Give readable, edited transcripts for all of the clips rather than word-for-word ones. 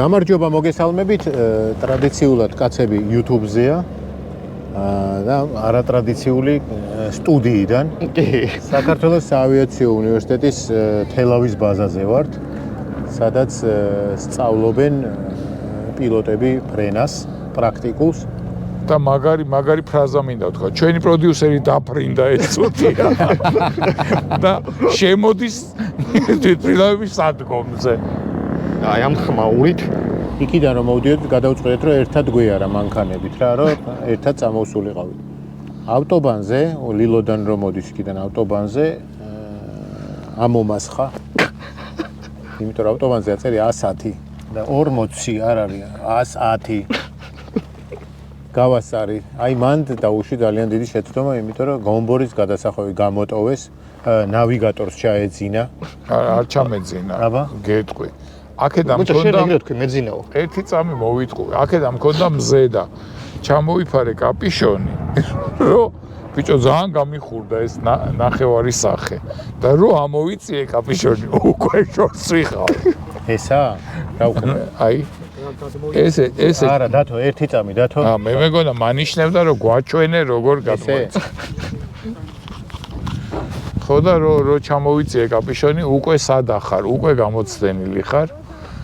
გამარჯობა მოგესალმებით, ტრადიციულად კაცები YouTube-ზეა და არატრადიციული სტუდიიდან. საქართველოს საავიაციო უნივერსიტეტის თელავის ბაზაზე ვართ, სადაც სწავლობენ პილოტები ფრენას, პრაქტიკულს. და მაგარი ფრაზა მინდა ვთქვა. ჩვენი პროდიუსერი დაფრინდა ეს წუთია. და შემოდის თვითმფრინავების სადგომზე. აი ამ ხმაურით იქიდან რომ მოვდიოთ, გადავწყვეტეთ, რომ ერთად გვეარა მანქანებით რა, რომ ერთად წამოვსულიყავით. ავტობანზე, ლილოდან რომ მოდის იქიდან ავტობანზე ამომასხა. იმიტომ რომ ავტობანზე აწერია 110 და 40 არ არის 110. გავასწარი. აი მან დაუშვი ძალიან დიდი შეცდომა, იმიტომ რომ გომბორის გადასახვევი გამოტოვეს, ნავიგატორს ჩაეძინა. არ ჩამეძინა. გეტყვი. აქედან მქონდა თქვი მეძინაო. ერთი წამი მოვიტყუე. აქედან მქონდა მზე და ჩამოიფარე კაპიშონი. რომ ბიჭო ძალიან გამიხურდა ეს ნახევარი სახე. და რომ ამოვიწიე კაპიშონი, უკვე შორს ვიხავ. ესა? რა ვქნა? აი ესე არა, დათო, ერთი წამი, დათო. მე მეგონა მანიშნებდა რომ გვაჩვენე როგორ გადმოიცა. ხო და რო ჩამოვიწიე კაპიშონი, უკვე სადა ხარ, უკვე გამოცდენილი ხარ.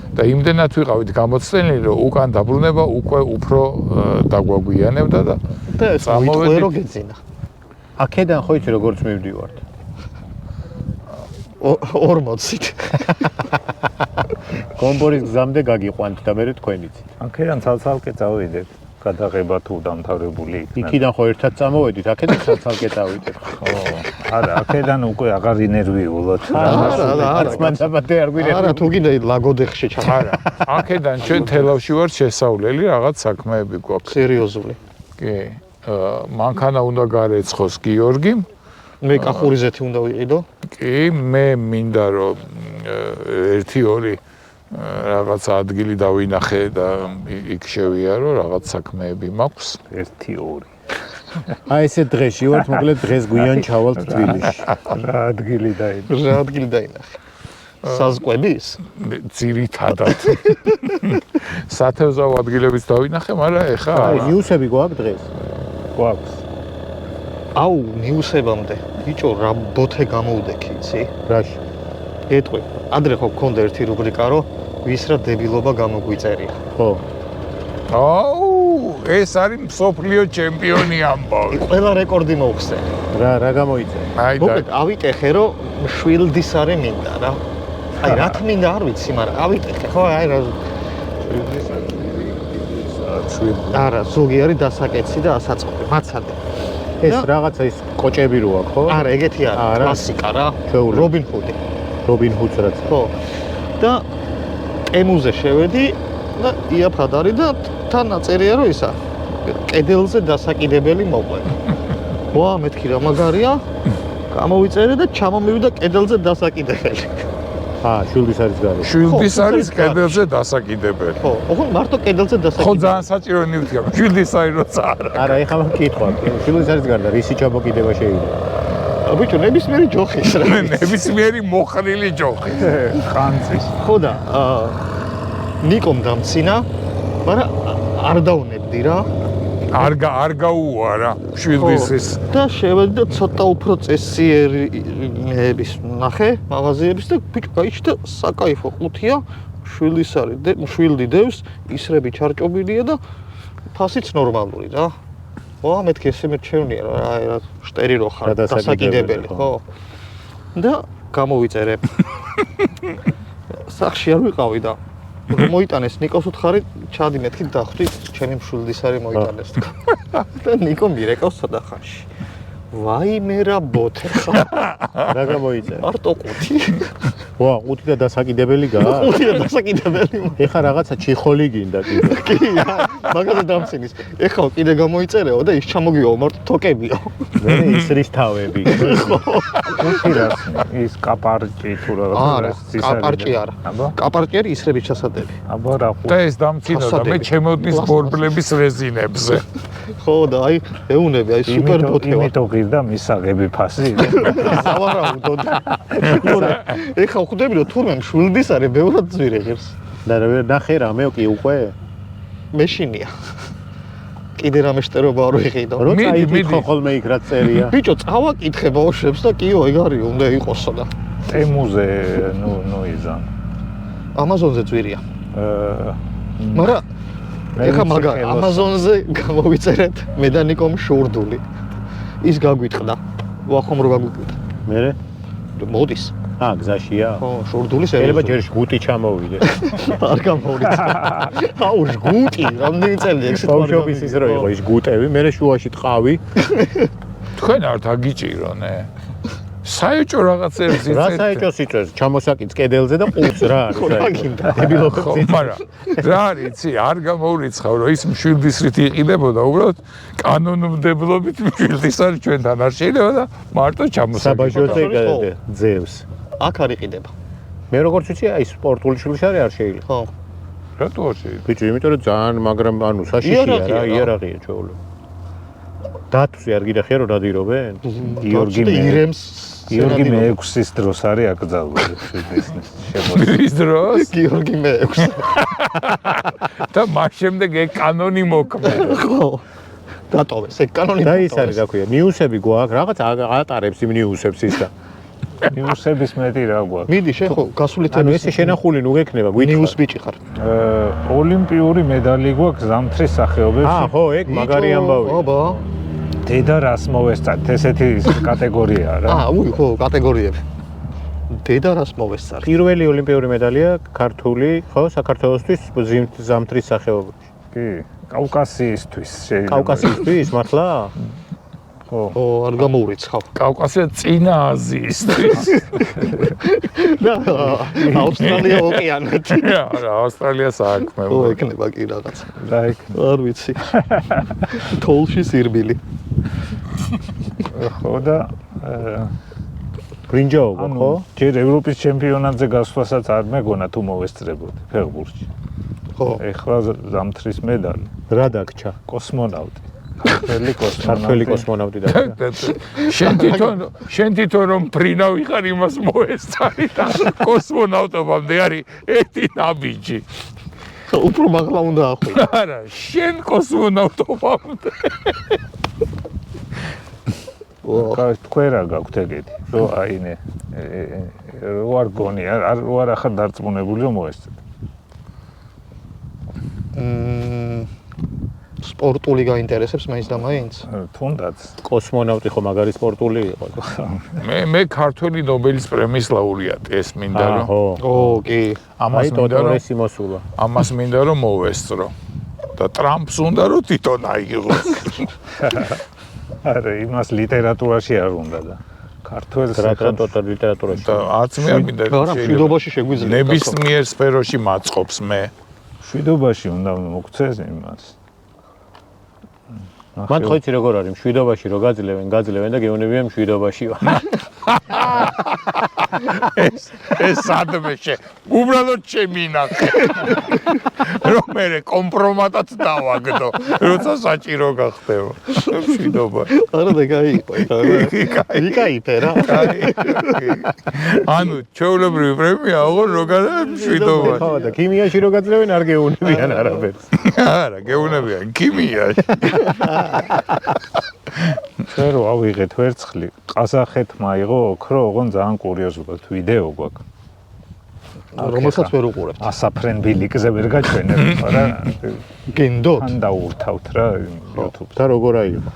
და იმდენად ვიყავით გამოცდენილი, რომ უკან დაბრუნება უკვე უფრო დაგვაგვიანებდა და წამოვედი რომ გეძინა. აქედან ხო იცი როგორც მივდივართ? 40-ით. გომბორის გზამდე გაგიყვანთ და მე თქვენიც. აქედან ცალ-ცალკე წავიდეთ. გადაღება თუ დამთავრებული იქნა. იქიდან ხო ერთად წამოვედით, აქედან ცალ-ცალკე წავიდეთ. ხო, არა, აქედან უკვე აღარ ინერვიულოთ. არა, მანდაბადე არ გვინერვიულოთ. არა, თუ კიდე ლაგოდეხში ჩამა. არა, აქედან ჩვენ თელავში ვართ შესავლელი, რაღაც საქმეები გვაქვს. სერიოზული. კი. მანქანა უნდა გარეცხოს გიორგიმ. მე კახურიზეთი უნდა ვიყიდო. კი, მე მინდა რომ 1-2 რაღაც ადგილი დავინახე და იქ შევიარო, რაღაც საქმეები მაქვს. 1-2. აი ესე დღეში ვართ, მოკლედ დღეს გვიან ჩავალთ თბილისში. რა ადგილი დაინახე. საზღვების? ძირითადად. სათევზაო ადგილებიც დავინახე, მაგრამ ეხა აი ნიუსები გვაქვს დღეს? გვაქვს. აუ, ნიუსებამდე. ბიჭო, რა ბოთე გამოვდექი, იცი? რაში? გეტყვი. ადრე ხო გქონდა ერთი რუბრიკა, რომ ვის რა დებილობა გამოგვიწერია. ხო. აუ, ეს არის მსოფლიო ჩემპიონი ამბავი. ყველა რეკორდი მოვხსნე. რა გამოიწერე? აი და მოკლედ ავიკეხე, რომ შვილდის არე მინდა რა. აი რა თმინდა არ ვიცი, მაგრამ ავიკეხე, ხო, აი რა არა, ზოგი არის დასაკეცი და ასაწყობი, მაცადე. ეს რაღაცა ის კოჭები როა, ხო? არა, ეგეთი არის, კლასიკა რა. რობინ ჰუდი. რობინ ჰუდს რაც. ხო. და ემუზე შევედი და იაფად არის და თან აწერია რომ ისა კედელზე დასაკიდებელი მოყვე. ვა, მეთქი რა მაგარია. გამოვიწერე და ჩამომივიდა კედელზე დასაკიდებელი. შვილდის არის გარე. შვილდის არის კედელზე დასაკიდებელი. ხო, ოღონდ მარტო კედელზე დასაკიდებელი. ხო, ძალიან საჭირო ნივთია. შვილდის არის როცა არა. არა, ეხლა მკითხვა. შვილდის არის გარდა, რისი ჩამოკიდება შეიძლება? ბიჭო, ნებისმიერი ჯოხის რა. ნებისმიერი მოხრილი ჯოხი. ხანძის. ხო და ნიკომ დამცინა, მაგრამ არ დაუნებდი რა. არ გაუარა შვილდის. და შევედი და ცოტა უფრო წესიერების ნახე მაღაზიების და ბიჭო გაიჩნდა საკაიფო ყუთია, შვილდის არის, შვილდი დევს, ისრები ჩარჭობილია და ფასიც ნორმალური რა. ვა, მეთქი ესე მერჩევნია რა, შტერი რო ხარ, დასაკიდებელი, ხო. და გამოვიწერე. სახში არ ვიყავი და მოიტანეს ნიკოს უთხარი, ჩადი მეთქი დახვდი, ჩემი მშვილდის არის მოიტანეს თქვა. და ნიკო მირეკავს სადა ხანში. ვაიმე რა ბოთე ხარ. რა გამოიწერე? მარტო ყუთი. ვა, ყუთი და დასაკიდებელი გაქვს. ყუთი და დასაკიდებელი. ეხა რაღაცა ჩიხოლი გინდა კიდე. კი, მაგაზე დამცინის. ეხლა კიდე გამოიწერეო და ის ჩამოგივა მარტო თოკებიო. მე ისრის თავები. ყუთი რა ის კაპარჭი თუ არა, რაღაც კაპარჭი არა. აბა კაპარჭი არის ისრების ჩასადები. აბა რა და ეს დამცინო და მე ჩემოდნის ბორბლების რეზინებზე. ხო და აი ეუნები, აი სუპერ ბოთევა. იმიტომ ღირდა მისაღები ფასი. სავარაუდოდ. ეხლა ხვდები რომ თურმე მშვილდის არის ბევრად ძვირი ღირს. და ნახე რამე კი უკვე. მეშინია. კიდე რამე შტერობა არ ვიყიდო. როცა იკითხო ხოლმე იქ რა წერია. ბიჭო, წავაკითხე ბავშვებს და კიო, ეგ არის, უნდა იყოსო და. ტემუზე ნუ იზან. ამაზონზე ძვირია. მაგრამ ეხა მაგარი ამაზონზე გამოვიწერეთ მედანიკომ შურდული. ის გაგვითყდა. ვახომ რო გაგვითყდა. მე მოდის. გზაშია. ხო, შურდული შეიძლება სერიოზული. ჯერ ჟგუტი ჩამოვიდეს. არ გამოვიდა. აუ, ჟგუტი, რამდენი წელი ეგ ბავშვობის ის რო იყო ის ჟგუტები, მე შუაში ტყავი. თქვენ არ დაგიჭირონე. საეჭო რაღაცებს რა საეჭოს იწევს? ჩამოსაკიც კედელზე და ყურს რა არის? ხო, გინდა. დებილო ხო, მაგრამ რა არის, იცი, არ გამოვრიცხავ, რომ ის მშვილდისრით იყიდებოდა, უბრალოდ კანონმდებლობით მშვილდის არის ჩვენთან არ შეიძლება და მარტო ჩამოსაკი. საბაჟოზე ძევს. აქ არ იყიდება. მე როგორც ვიცი, აი სპორტული შვილშარი არ შეიძლება. ხო. რატო არ შეიძლება? ბიჭო, იმიტომ რომ ძალიან მაგრამ ანუ საშიშია რა, იარაღია რა. იარაღია ჩვეულო. დათვზე არ გიდახია რომ დადირობენ? გიორგი მე-6-ის დროს არის აკრძალული შვილდისნის შემოსვლა. ის დროს გიორგი მე-6. და მას შემდეგ ეგ კანონი მოქმედა. ხო. დატოვეს, ეგ კანონი და ის არის რა ქვია, ნიუსები გვაქვს, რაღაც ატარებს იმ ნიუსებს ის და. ნიუსების მეტი რა გვაქვს. მიდი შენ ხო გასული ანუ თემის ესე შენახული ნუ გექნება, ნიუს გვითხრა. ბიჭი ხარ. ოლიმპიური медаლი გვაქვს ზამთრის სახეობებში. ხო, ეგ მაგარი ამბავია. აბა. დედა რას მოვესწართ? ესეთი კატეგორიაა რა. უი, ხო, კატეგორიები. დედა რას მოვესწარ? პირველი ოლიმპიური медаლია ქართული, ხო, საქართველოსთვის ზამთრის სახეობაში. კი, კავკასიისთვის შეიძლება. კავკასიისთვის მართლა? ხო. ო, არ გამოურიცხავ. კავკასია წინა აზიისთვის. და ავსტრალია ოკეანეთი. არა, ავსტრალია საქმე. ო, ეკნება კი რაღაც. რა იქ. არ ვიცი. თოლში სირბილი. ხო და ბრინჯაობა, ხო? ჯერ ევროპის ჩემპიონატზე გასვლასაც არ მეგონა თუ მოვესწრებოდი ფეხბურთში. ხო. ეხლა ზამთრის медаლი. რა დაგჭა? კოსმონავტი. ქართველი კოსმონავტი დაგჭა. შენ თვითონ რომ პრინავი ხარ იმას მოესწარი და კოსმონავტობამდე არის ერთი ნაბიჯი. უფრო მაღლა უნდა ახვიდე. არა, შენ კოსმონავტობამდე. თქვენ რა გაქვთ ეგეთი, რომ აინე რო არ გონია, რო არ ახარ დარწმუნებული რომ მოესწრებ. სპორტული გაინტერესებს მაინც და მაინც. თუნდაც კოსმონავტი ხო მაგარი სპორტული იყო. მე ქართველი ნობელის პრემიის ლაურეატი, ეს მინდა რომ. ო, კი. ამას მინდა რომ მოსულა. ამას მინდა რომ მოვესწრო. და ტრამპს უნდა რომ თვითონ აიღოს. არა, იმას ლიტერატურაში არ უნდა და ქართველს რატო ლიტერატურაში. და არც მე არ მინდა არა, მშვიდობაში შეგვიძლია. ნებისმიერ სფეროში მაწყობს მე. მშვიდობაში უნდა მოგცეს იმას. მათ ხო იცი როგორ არის მშვიდობაში რო გაძლევენ და გეუბნებიან მშვიდობაში ვარ. ეს სადმეშე უბრალოდ შემინახე. რომ მე კომპრომატად დავაგდო, როცა საჭირო გახდება. მშვიდობაში. არა და გაიყო. იკაიფე რა. ანუ ჩვეულებრივი პრემია აღარ როგარ მშვიდობაში. ხო და ქიმიაში რო გაძლევენ არ გეუბნებიან არაფერს. არა, გეუბნებიან ქიმიაში. ჩვენ რო ავიღეთ ვერცხლი, ყაზახეთმა აიღო ოქრო, ოღონ ძალიან კურიოზულად ვიდეო გვაქვს. რომელსაც ვერ უყურებთ. ასაფრენ ბილიკზე ვერ გაჩვენებ, მაგრამ გენდოთ. თან დაურთავთ რა YouTube-ს. და როგორ აიღო?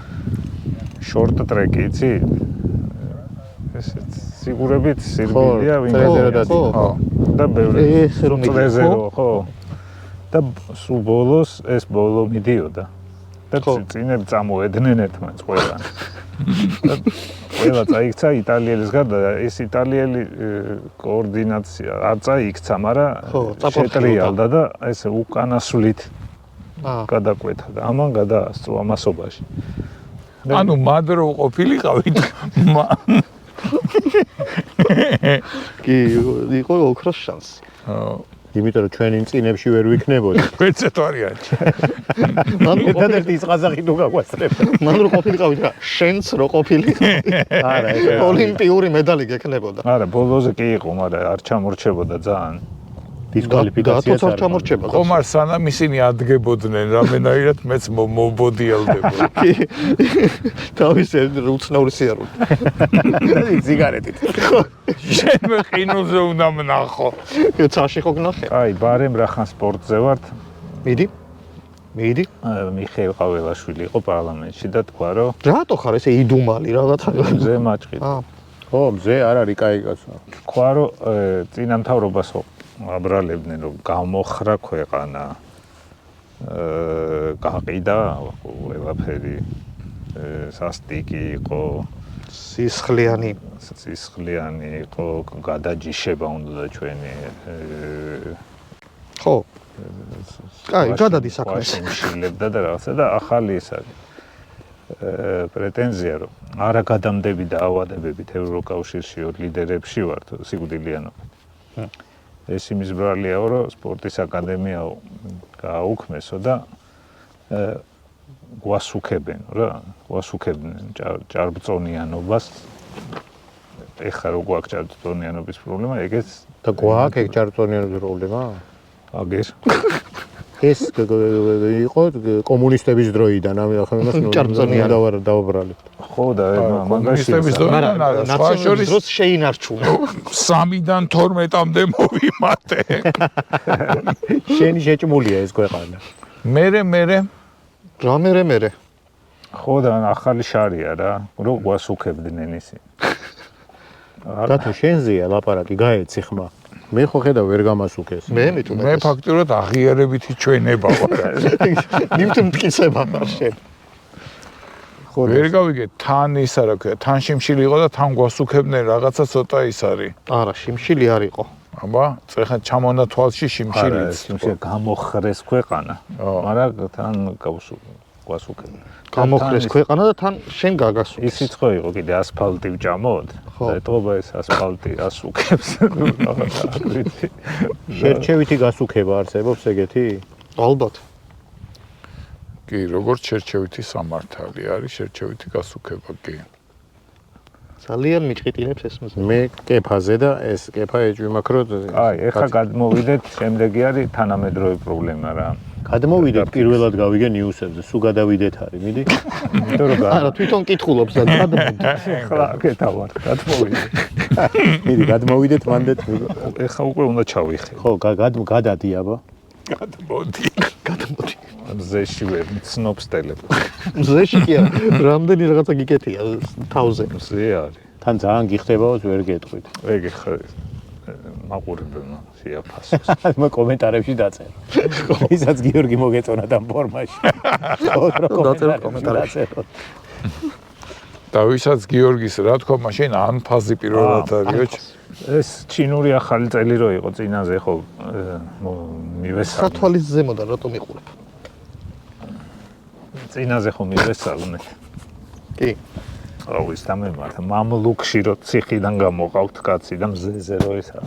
შორტ ტრეკი იცი? ესეც სიგურებით სირბილია ვინმე ხო. და ბევრი ეს რომ წრეზე ხო. და სულ ბოლოს ეს ბოლო მიდიოდა. და წინებ წამოედნენ ერთმანეთს ყველანი. ყველა წაიქცა იტალიელის გარდა ეს იტალიელი კოორდინაცია არ წაიქცა, მაგრამ შეტრიალდა და ესე უკანასვლით გადაკვეთა და ამან გადაასწრო ამასობაში. ანუ მადრო ყოფილიყავით. კი, იყო ოქროს შანსი. იმიტომ რომ ჩვენი წინებში ვერ ვიქნებოდი. ვეცეთ ვარიანტი. ერთადერთი ის ყაზახი თუ გაგვასწრებდა. მან რო ყოფილიყავით რა, შენც რო ყოფილიყავით. არა, ეს ოლიმპიური медаლი გექნებოდა. არა, ბოლოზე კი იყო, მაგრამ არ ჩამორჩებოდა ძალიან. დისკვალიფიკაციაც არ ჩამორჩება. ხომარ სანამ ისინი ადგებოდნენ რამენაირად მეც მობოდიალდებოდა. თავის უცნაური სიარული. სიგარეტით. შენ მე ყინულზე უნდა ვნახო. ცაში ხო გნახე? აი, ბარემ რახან სპორტზე ვართ. მიდი. მიხეილ ყაველაშვილი იყო პარლამენტში და თქვა, რომ რატო ხარ ესე იდუმალი რაღაცა? მზე მაჭყით. ხო, მზე არ არის კაი კაცო. თქვა, რომ წინამთავრობას აბრალებდნენ, რომ გამოხრა ქვეყანა. გაყიდა ყველაფერი. სასტიკი იყო, სისხლიანი იყო, გადაჯიშება უნდა ჩვენი ხო. კაი, გადადი საქმე. შეშილებდა და რაღაცა და ახალი ეს არის. პრეტენზია რომ არა გადამდები და ავადებებით ევროკავშირში ლიდერებში ვართ სიკვდილიანობით. ეს იმის ბრალიაო რომ სპორტის აკადემია გააუქმესო და გვასუქებენ ჭარბწონიანობას. ეხლა რო გვაქვს ჭარბწონიანობის პრობლემა, ეგეც და გვაქვს ეგ ჭარბწონიანობის პრობლემა? აგერ ეს იყო კომუნისტების დროიდან, ახლა ჭარბწონიანი დავაბრალებთ. ხო და მაგაშტების დონიდან არა, სხვა შორის დროს შეინარჩუნა. 3-დან 12-მდე მოვიმატე. შენი შეჭმულია ეს ქვეყანა. მერე რამერე. ხო და ახალი შარია რა, რო გვასუქებდნენ ისინი. და თუ შენზეა ლაპარაკი, გაეცი ხმა. მე ხო ხედავ ვერ გამასუქეს. მე მithume. მე ფაქტურად აღიარებითი ჩვენება ვარ. ნიმთ მტკიცება ხარ შენ. ხო ვერ გავიგე თან ისა რა ქვია, თან შიმშილი იყო და თან გვასუქებდნენ რაღაცა ცოტა ის არის. არა, შიმშილი არ იყო. აბა, წეხა ჩამონა თვალში შიმშილიც. შიმშილი გამოხრეს ქვეყანა, მაგრამ თან გვასუქებდნენ. გამოხრეს ქვეყანა და თან შენ გაგასუქეს. ისიც ხო იყო კიდე ასფალტი ვჭამოთ და ეტყობა ეს ასფალტი ასუქებს. შერჩევითი გასუქება არსებობს ეგეთი? ალბათ. კი, როგორც შერჩევითი სამართალი არის, შერჩევითი გასუქება კი. ძალიან მიჭყიტინებს ეს მზე. მე კეფაზე და ეს კეფა ეჭვიმაქროთ. აი, ეხლა გადმოვიდეთ, შემდეგი არის თანამედროვე პრობლემა რა. გადმოვიდეთ პირველად გავიგე ნიუსებზე, სულ გადავიდეთ არის, მიდი. იმიტომ რომ არა, თვითონ კითხულობს და გადმოვიდეთ. ეხლა გეთავარ, გადმოვიდეთ. მიდი, გადმოვიდეთ მანდეთ. ეხლა უკვე უნდა ჩავიხე. ხო, გადადი აბა. გადმოდი. მზეში ვერ ცნობს ტელეფონი. მზეში კი არა, რამდენი რაღაცა გიკეთია თავზე. მზე არის. თან ძალიან გიხდებაოს ვერ გეტყვით. ეგ ხა მაყურებელმა შეაფასოს. მე კომენტარებში დაწერე. ისაც გიორგი მოგეწონა ამ ფორმაში. დაწერე კომენტარებში. და ვისაც გიორგის რა თქვა, მაშინ ანფაზი პირველად არისო. ეს ჩინური ახალი წელი რო იყო წინაზე ხო მივესალმე. სათვალის ზემოდან რატომ იყურებ? წინაზე ხო მივესალმე. კი. აუ ის დამემართა მამლუქში რო ციხიდან გამოყავთ კაცი და მზეზე რო ესა.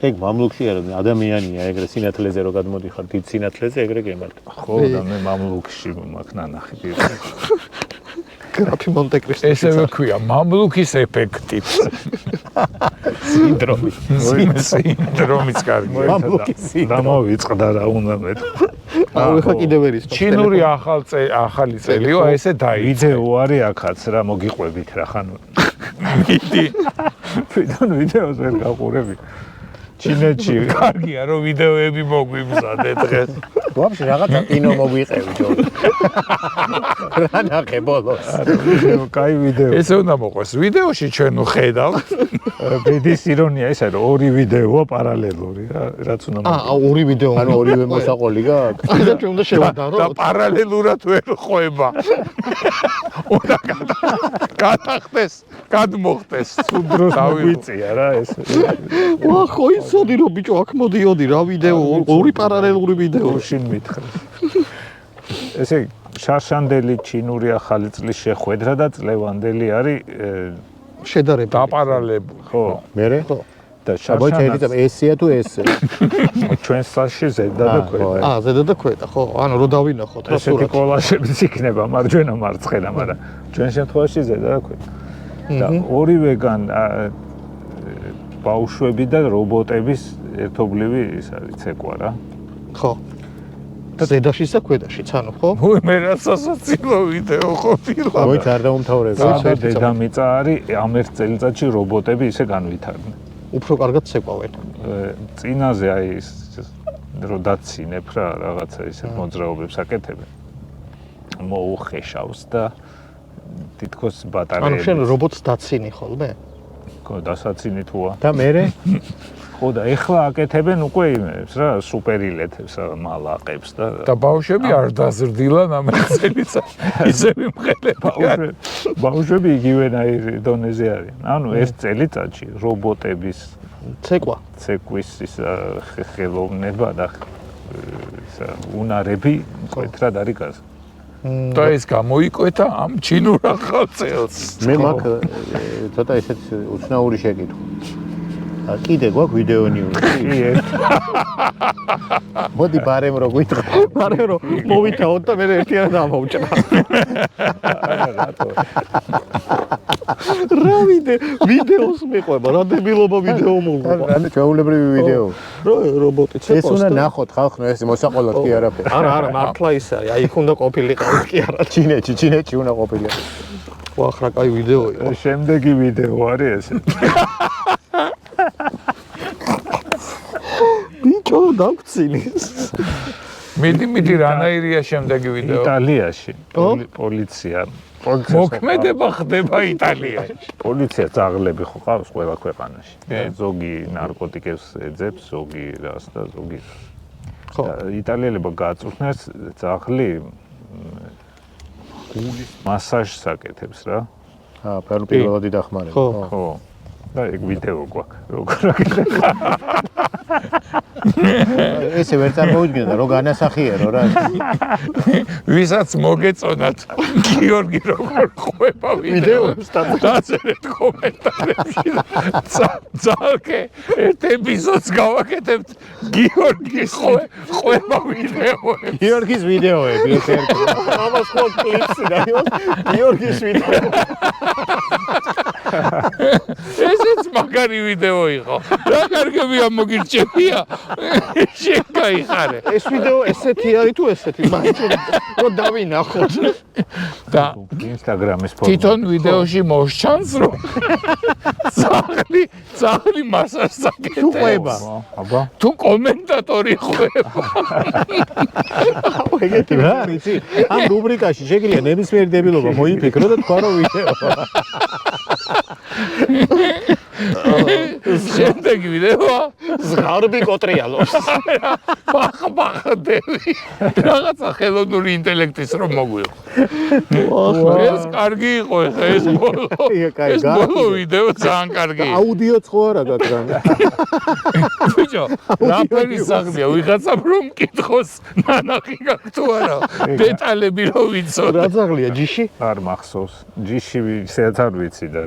ეგ მამლუქში არა, ადამიანია, ეგრე სინათლეზე რო გადმოდიხარ, დიდ სინათლეზე ეგრე გემართ. ხო და მე მამლუქში მაქვს ნანახი პირი. გრაფი მონტე-კრისტო. ესევე ქვია მამლუქის ეფექტი. სინდრომი. სინდრომის კარგი. მამლუქის სინდრომი. დამოვიწყდა რა უნდა მე. აუ ეხა კიდევ ვერ ის. ჩინური ახალი წელიო, ესე დაიწყე. ვიდეო არის აქაც რა მოგიყვებით რა ხან. მიდი. თვითონ ვიდეოს ვერ გაყურები. ჩინეთში კარგია რომ ვიდეოები მოგვიმზადე დღეს. ვაფშე რაღაცა კინო მოგვიყევი ჯო. რა ნახე ბოლოს? კაი ვიდეო. ესე უნდა მოყვეს ვიდეოში ჩვენ ხედავთ. ბედის ირონია ის არის, ორი ვიდეოა პარალელური რა, რაც უნდა ორი ვიდეო. ანუ ორივე მოსაყოლი გაქვს. აი და ჩვენ უნდა შევადარო. და პარალელურად ვერ ხვება. უნდა გადახდეს, გადმოხდეს. დროს მოგვიწია რა ეს. ვა ხო იცოდი რომ ბიჭო აქ მოდიოდი რა ვიდეო, ორი პარალელური ვიდეო. შინ მითხრა. ესე შარშანდელი ჩინური ახალი წლის შეხვედრა და წლევანდელი არის შედარება. დაპარალებული. ხო, მერე? ხო. და შაბოჩელი და ესია თუ ესე? ჩვენ საში ზედა და ქვედა. ზედა და ქვედა, ხო. ანუ რო დავინახოთ რა ესეთი კოლაჟებიც იქნება მარჯვენა მარცხენა, მაგრამ ჩვენ შემთხვევაში ზედა და ქვედა. და ორივეგან ბავშვები და რობოტების ერთობლივი ის არის ცეკვა რა. ხო. და ზედაშიც და ქვედაშიც, ანუ ხო? მე რაც ასოცილო ვიდეო ყოფილა. მოიც არ დაუმთავრებია. და დედამიწა არის ამ ერთ წელიწადში რობოტები ისე განვითარდნენ. უფრო კარგად ცეკვავენ. წინაზე აი ის რო დაცინებ რა რაღაცა ისე მოძრაობებს აკეთებენ. მოუხეშავს და თითქოს ბატარეები. ანუ შენ რობოტს დაცინი ხოლმე? ხო, დასაცინი თუა. და მერე? ხო და ეხლა აკეთებენ უკვე იმებს რა, სუპერილეთებს, მალაყებს და ბავშვები არ დაზრდილან ამ წელიწადში. ისევ იმხელებიან. ბავშვები იგივენაირი დონეზე არიან. ანუ ეს წელიწადში რობოტების ცეკვის ის ხელოვნება და ისა უნარები მკვეთრად არის გაზ. და ეს გამოიკვეთა ამ ჩინურ ახალ წელს. მე მაქვს ცოტა ესეთ უცნაური შეკითხვა. კიდე გვაქვს ვიდეო ნიუზი? კი, ერთ. მოდი ბარემ რო გვითხრა. ბარემ რო მოვითაოთ და მე ერთიანად ამოვჭრა. რა ვიდეოს მეყვება, რა დებილობა ვიდეო მოყვება. ანუ ჩვეულებრივი ვიდეო. რობოტი ცეკვავს. ეს უნდა ნახოთ ხალხო, ეს მოსაყოლად კი არაფერი. არა, მართლა ის არის. აი იქ უნდა ყოფილიყავ კი არა. ჩინეთში უნდა ყოფილიყო. ვახ რა კაი ვიდეო იყო. შემდეგი ვიდეო არის ესე. ბიჭო დაგცინის. მიდი რანაირია შემდეგი ვიდეო? იტალიაში პოლიცია მოქმედება ხდება იტალიაში. პოლიცია ძაღლები ხო ყავს ყველა ქვეყანაში. ზოგი ნარკოტიკებს ეძებს, ზოგი რას და ზოგი. ხო, იტალიელებმა გაწუხნეს ძაღლი გულის მასაჟს აკეთებს რა. პირველადი დახმარება. ხო. და ეგ ვიდეო გვაქვს. როგორ აკეთებს? ესე ვერ წარმოვიდგინე რომ განასახიერო რა. ვისაც მოგეწონათ გიორგი როგორ ყვება ვიდეოებს დაწერეთ კომენტარებში. ძალკე ერთ ეპიზოდს გავაკეთებთ გიორგის ყვება ვიდეოებს. გიორგის ვიდეოები ეს ერთი. ამას ხო კლიპსი დაიოს გიორგის ვიდეო. ესეც მაგარი ვიდეო იყო. რა კარგებია მოგირჩევია. შენ გაიხარე. ეს ვიდეო ესეთი არის თუ ესეთი? მაინც რომ დავინახოთ. და ინსტაგრამის ფორმა. თვითონ ვიდეოში მოსჩანს რომ ძაღლი მასაჟს აკეთებს. ყვება. აბა. თუ კომენტატორი ყვება. ეგეთი რა იცი? ამ რუბრიკაში შეგიძლია ნებისმიერი დებილობა მოიფიქრო და თქვა რომ ვიდეო. შემდეგი ვიდეოა ზღარბი კოტრიალობს. ბახბახდები. რაღაცა ხელოვნური ინტელექტის რომ მოგვიღო. ეს კარგი იყო ეხა ეს ბოლო. ეს ბოლო ვიდეო ძალიან კარგი. აუდიოც ხო არა გაქვს რა. ბიჭო, რა ფერი სახლია ვიღაცამ რომ მკითხოს ნანახი გაქვს თუ არა. დეტალები რომ ვიცოდე. რა ძაღლია ჯიში? არ მახსოვს. ჯიში ისედაც არ ვიცი და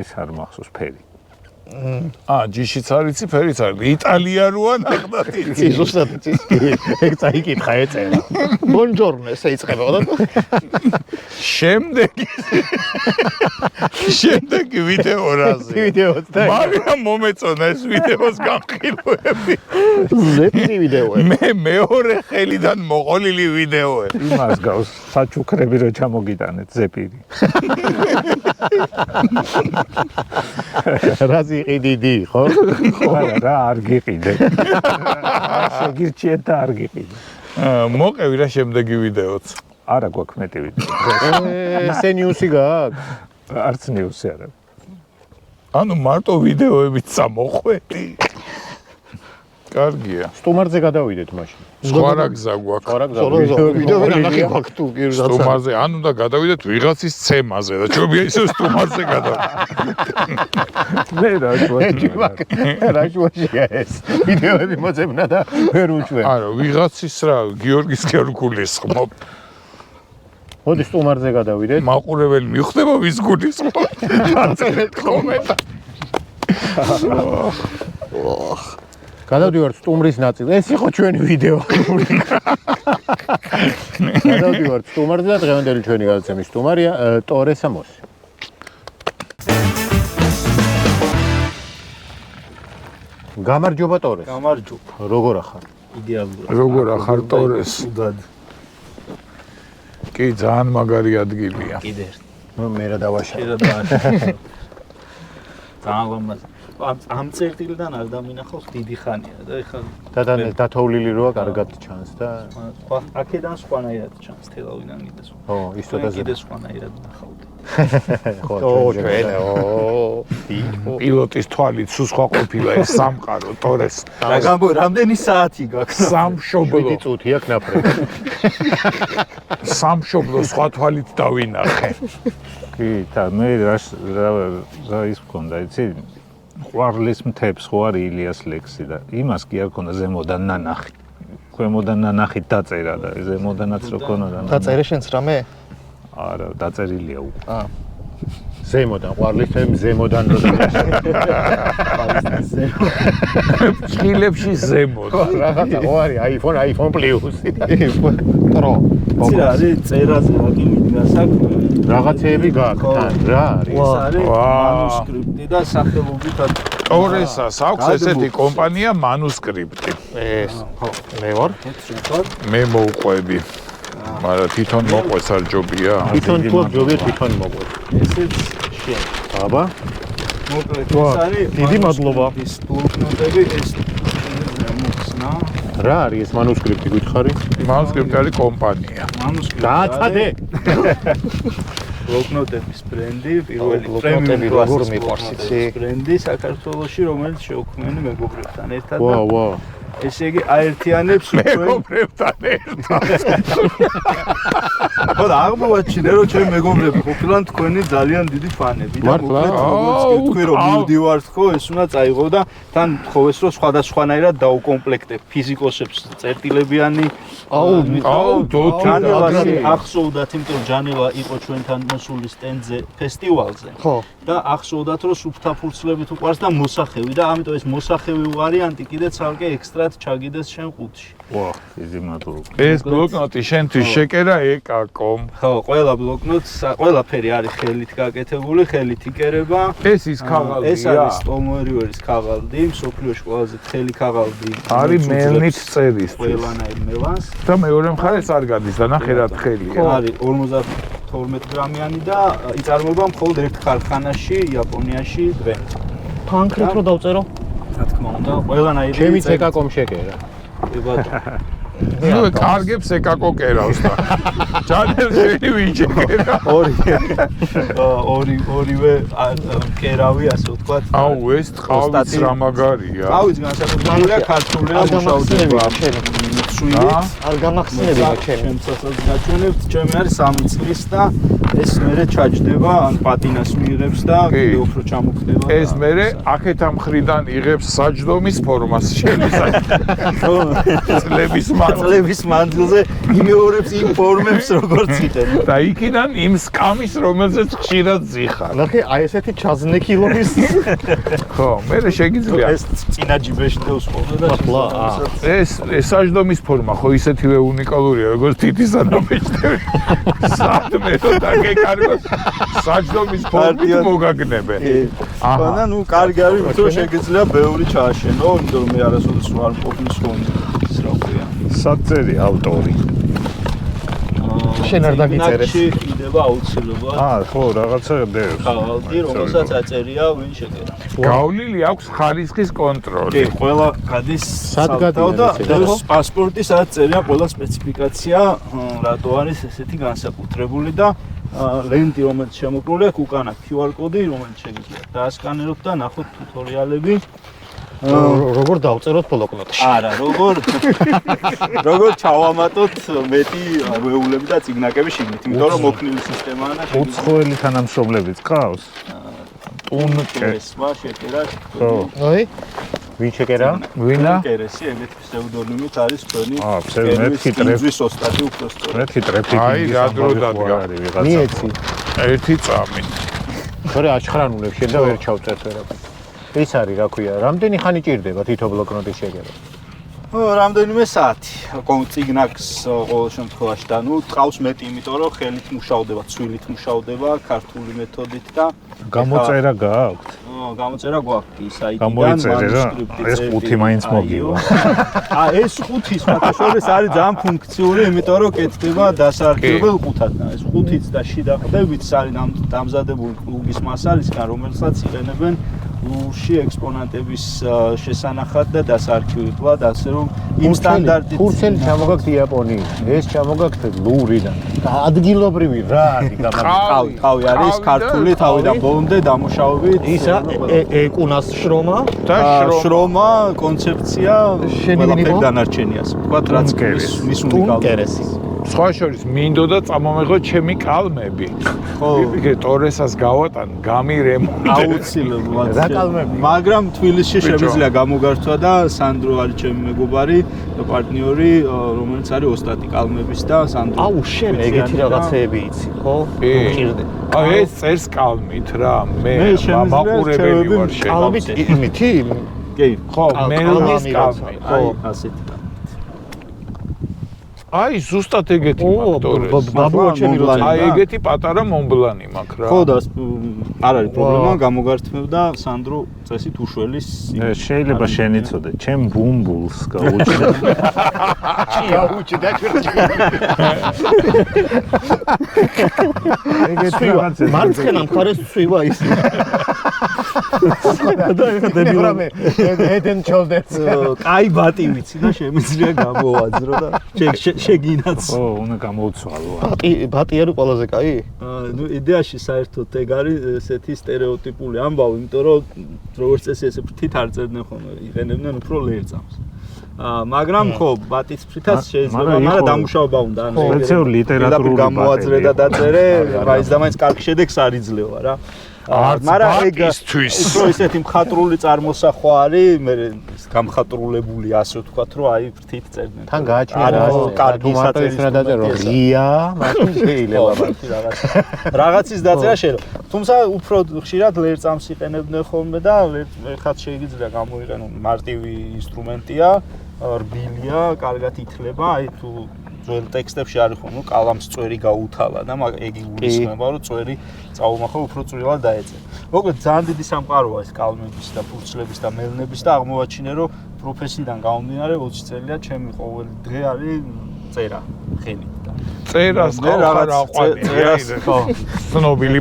ის არ მახსოვს ფერი. ჯიშიც არ იცი, ფერიც არ. იტალია როა ნახდათ იცი. ზუსტად იცის. ეგ წაიკითხა ეწერა. ბონჯორნო ესე იწყებოდა. შემდეგი ვიდეო რაზე? ვიდეოც და მაგრამ მომეწონა ეს ვიდეოს განხილვები. ზეპირი ვიდეოები. მე მეორე ხელიდან მოყოლილი ვიდეოები. იმას გავს საჩუქრები რო ჩამოგიტანეთ ზეპირი. რაზი იყიდი ხო? არა რა არ გიყიდე. შეგირჩიეთ და არ გიყიდე. მოყევი რა შემდეგი ვიდეოც. არა გვაქვს მეტი ვიდეო. ისე ნიუსი გააქვს? არც ნიუსი არა. ანუ მარტო ვიდეოებით წამოხვედი. კარგია. სტუმარზე გადავიდეთ მაშინ. სხვა რა გზა გვაქვს? სხვა რა გზა? ვიდეო ვერ ნახე გვაქვს თუ კი რაცა. სტუმარზე, ანუ და გადავიდეთ ვიღაცის ცემაზე და ჩვენია ისე სტუმარზე გადავიდეთ. მე რა რა შუაშია ეს? ვიდეოები მოძებნა და ვერ უჩვენ. არა, ვიღაცის რა, გიორგის გერგულის ხმობ. მოდი სტუმარზე გადავიდეთ. მაყურებელი მიხვდება ვის გულის ხმობ. დაწერეთ კომენტარი. გადავდივართ სტუმრის ნაწილზე. ეს იყო ჩვენი ვიდეო. გადავდივართ სტუმარზე და დღევანდელი ჩვენი გადაცემის სტუმარია ტორე სამოსი. გამარჯობა ტორეს. გამარჯობა. როგორ ახარ? იდეალურად. როგორ ახარ ტორეს? უდად. კი, ძალიან მაგარი ადგილია. კიდე ერთ. მე რა დავაშალე. შეიძლება დააშალე. ძალიან გომბაზ. ამ წერტილიდან არ დამინახავს დიდი ხანია და ეხლა დათოვლილი როა კარგად ჩანს და სხვა აქედან სხვანაირად ჩანს თელავიდან კიდეს. ო, ის ცოტაზე კიდე სხვანაირად ნახავდი. ხო, ჩვენ პილოტის თვალით სულ სხვა ყოფილა ეს სამყარო ტორეს. რამდენი საათი გაქვს? სამშობლო. 7 წუთი აქვს ნაფრები. სამშობლო სხვა თვალით დავინახე. კი, და მე რა ის მქონდა, იცი? ყვარლის მთებს ხო არის ილიას ლექსი და იმას კი არ ქონდა ზემოდან ნანახი. ქვემოდან ნანახით დაწერა და ზემოდანაც რო ქონოდა. დაწერე შენს რამე? არა, დაწერილია უკვე. ზემოდან ყვარლის თემ ზემოდან რო ჩხილებში ზემოთ. რაღაცა ხო არის iPhone პლუსი. პრო. იცი რა არის წერაზე რა კიდე საქმე? რაღაცეები გაქვს თან, რა არის? ეს არის მანუსკრიპტი და სახელობით ტორესას აქვს ესეთი კომპანია მანუსკრიპტი. ეს ხო, მე ვარ. მე მოვყვები. მაგრამ თვითონ მოყვეს არ ჯობია. თვითონ თუ ჯობია თვითონ მოყვეს. ესეც შენ. აბა, მოკლედ ეს არის დიდი მადლობა. ის ბლოკნოტები ეს მოხსნა. რა არის ეს მანუსკრიპტი გითხარი? მანუსკრიპტი არის კომპანია. მანუსკრიპტი დააწადე. ბლოკნოტების ბრენდი, პირველი ბლოკნოტები როგორ მიყვარს, იცი? ბრენდი საქართველოში, რომელიც შეუქმნიან მეგობრებთან ერთად. ვა, ვა. ესე იგი აერთიანებს მეგობრებთან ერთად. ხო და აღმოვაჩინე რომ ჩემი მეგობრები ყოფილან თქვენი ძალიან დიდი ფანები და მართლა? როგორც თქვი რომ მივდივართ ხო ეს უნდა წაიღო და თან თხოვეს რომ სხვადასხვანაირად დაუკომპლექტებ ფიზიკოსებს წერტილებიანი ჯანელას ახსოვდათ იმიტომ ჯანელა იყო ჩვენთან მოსული სტენდზე ფესტივალზე ხო. და ახსოვდათ რომ სუფთა ფურცლებით უყარს და მოსახევი და ამიტომ ეს მოსახევი ვარიანტი კიდე ცალკე ექსტრად ჩაგიდეს შენ ყუთში. ვა, დიდი მადლობა. ეს ბლოკნოტი შენთვის შეკერა ეკაკომ. ხო, ყველა ბლოკნოტს, ყველაფერი არის ხელით გაკეთებული, ხელით იკერება. ეს ის ქაღალდია. ეს არის სტომოერიერის ქაღალდი, მსოფლიოში ყველაზე თხელი ქაღალდი. არის მელნით წერის. ყველანაირ მელანს. და მეორე მხარეს არ გადის და ნახე რა თხელია. არის 52 გრამიანი და იწარმოება მხოლოდ ერთ ქარხანაში, იაპონიაში დღეს. ფანქრით რო დავწერო? რა თქმა უნდა, ყველანაირი ჩემი ეკაკომ შეკერა. ნუ კარგებს ეკაკო კერავს და ჯანელ შენი ვიჭერა. ორივე კერავი ასე ვთქვათ. აუ ეს ტყავიც რა მაგარია. ტყავიც განსაკუთრებულია ქართული მუშაობა. არ გამახსენებია ჩემი. ჩემსაც გაჩვენებთ, ჩემი არის 3 წლის და ეს მერე ჩაჯდება, ან პატინას მიიღებს და კიდევ უფრო ჩამოხდება. ეს მერე აქეთ ამ მხრიდან იღებს საჯდომის ფორმას წლების მანძილზე იმეორებს იმ ფორმებს როგორც იტენ. და იქიდან იმ სკამის რომელზეც ხშირად ზიხარ. ნახე, აი ესეთი ჩაზნექილობის. ხო, მერე შეგიძლია ეს წინა ჯიბეში დავსვავდა და ეს საჯდომის ფორმა ხო ისეთივე უნიკალურია როგორც თითის ანაბეჭდები. სადმე რომ დაგეკარგოს საჯდომის ფორმით მოგაგნებენ. და ნუ კარგი არის რომ შეგიძლია ბევრი ჩააშენო, იმიტომ რომ მე არასოდეს ვარ მყოფი სხვა. საწერი ავტორი. შენ არ დაგიწერეს. იდება აუცილებლად. ხო, რაღაცა დევს. ხალხი, რომელსაც აწერია, ვინ შეკერა. გავლილი აქვს ხარისხის კონტროლი. კი, ყველა გადის სად გადიან დევს პასპორტი, სადაც წერია ყველა სპეციფიკაცია, რატო არის ესეთი განსაკუთრებული და ლენტი, რომელიც შემოკრული აქვს, უკანა QR კოდი, რომელიც შეგიძლიათ დაასკანეროთ და ნახოთ ტუთორიალები. როგორ დავწეროთ ბლოკნოტში? არა, როგორ ჩავამატოთ მეტი ვეულები და ციგნაკები შიგნით, იმიტომ რომ მოქნილი სისტემაა და უცხოელი თანამშრომლებიც ყავს? ტუნკერესმა შეკერა. ხო. აი, ვინ შეკერა? ვინა? ტუნკერესი, ეგეთი ფსევდონიმით არის თქვენი. მეთქი ტრეფი. ოსტატი უფრო სწორად. მეთქი ტრეფიკი. აი, რა დრო დადგა. მიეცი. ერთი წამი. თორე აჩხრანულებს შენ და ვერ ჩავწერთ ვერაფერს. ის არის, რა ქვია, რამდენი ხანი ჭირდება თითო ბლოკნოტის შეგერა? რამდენიმე საათი. ციგნაკს ყოველ შემთხვევაში და ტყავს მეტი, იმიტომ რომ ხელით მუშავდება, ცვილით მუშავდება, ქართული მეთოდით და გამოწერა გააქვთ? გამოწერა გვაქვს საიტიდან, გამოიწერე რა, ეს 5 მაინც მოგივა. ეს 5 სხვათაშორის არის ძალიან ფუნქციური, იმიტომ რომ კეთდება დასაარქიებელ ყუთად. ეს 5-იც და შიდა ყდებიც არის დამზადებული პლუგის მასალისგან, რომელსაც იყენებენ ლურში ექსპონატების შესანახად და დასაარქივებლად, ასე რომ იმ სტანდარტით ხურცელი ჩამოგაქვთ იაპონიის, ეს ჩამოგაქვთ ლურიდან. ადგილობრივი რა არის გამარჯვებული? თავი არის ქართული თავიდან ბოლომდე დამუშავებით. ისა ეკუნას შრომა და შრომა, კონცეფცია, ყველაფერი დანარჩენი ასე ვთქვათ, რაც მის უნიკალურობაა. სხვა შორის მინდოდა წამომეღო ჩემი კალმები. ხო. ვიფიქრე ტორესას გავატან, გამირემონტე. აუცილებლად. რა კალმები? მაგრამ თბილისში შემიძლია გამოგართვა და სანდრო არის ჩემი მეგობარი და პარტნიორი, რომელიც არის ოსტატი კალმების და სანდრო. აუ, შენ ეგეთი რაღაცეები იცი, ხო? მოგჭირდე. აი ეს წერს კალმით რა, მე შემიძლია მაყურებელი ვარ შენ. კალმით იმითი? კი. ხო, მელნის კალმი. ხო, ასეთი. აი ზუსტად ეგეთი ფაქტორი. ბაბუა ჩემი როცა. აი ეგეთი პატარა მომბლანი მაქვს რა. ხო და არ არის პრობლემა, გამოგართმევდა სანდრო წესით უშველის. შეიძლება შენ იცოდე, ჩემ ბუმბულს გაუჩნდა. გაუჩნდა ეგეთი მარცხენა მხარეს ცვივა ის. და ეხა დებილამე ედენ ჩოლდერს. კაი ბატი ვიცი და შემიძლია გამოვაძრო და შეგინაც. ო, უნდა გამოუცვალო. ბატი არის ყველაზე კაი? ნუ იდეაში საერთოდ ეგ არის ესეთი სტერეოტიპული ამბავი, იმიტომ რომ როგორც წესი ესე ფრთით არ წერდნენ ხოლმე, იყენებდნენ უფრო ლერწამს. მაგრამ ხო, ბატის ფრთითაც შეიძლება, მაგრამ დამუშავება უნდა. სპეციალური ლიტერატურული გამოაძრე და დაწერე, მაინც და მაინც კარგი შედეგს არ იძლევა რა. მაგრამ ეგ უფრო ისეთი მხატვრული წარმოსახვა არის, მე გამხატრულებული ასე ვთქვათ, რომ აი ფრთით წერდნენ. თან გააჩნია რა, კარგი საწერის რა დაწერო, ღია, მაშინ შეიძლება რაღაცის დაწერა შეიძლება. თუმცა უფრო ხშირად ლერწამს იყენებდნენ ხოლმე და ეხლა შეიძლება გამოიყენონ მარტივი ინსტრუმენტია, რბილია, კარგად ითლება, აი თუ ძველ ტექსტებში არის ხოლმე კალამს წვერი გაუთავა და ეგ იგულისხმება რომ წვერი წაუმახო უფრო წვრილად დაეწერა. მოკლედ ძალიან დიდი სამყაროა ეს კალმების და ფურცლების და მელნების და აღმოვაჩინე რომ პროფესიიდან გამომდინარე 20 წელია ჩემი ყოველი დღე არის წერა ხენით და წერას ხარ აყვანი ხო ცნობილი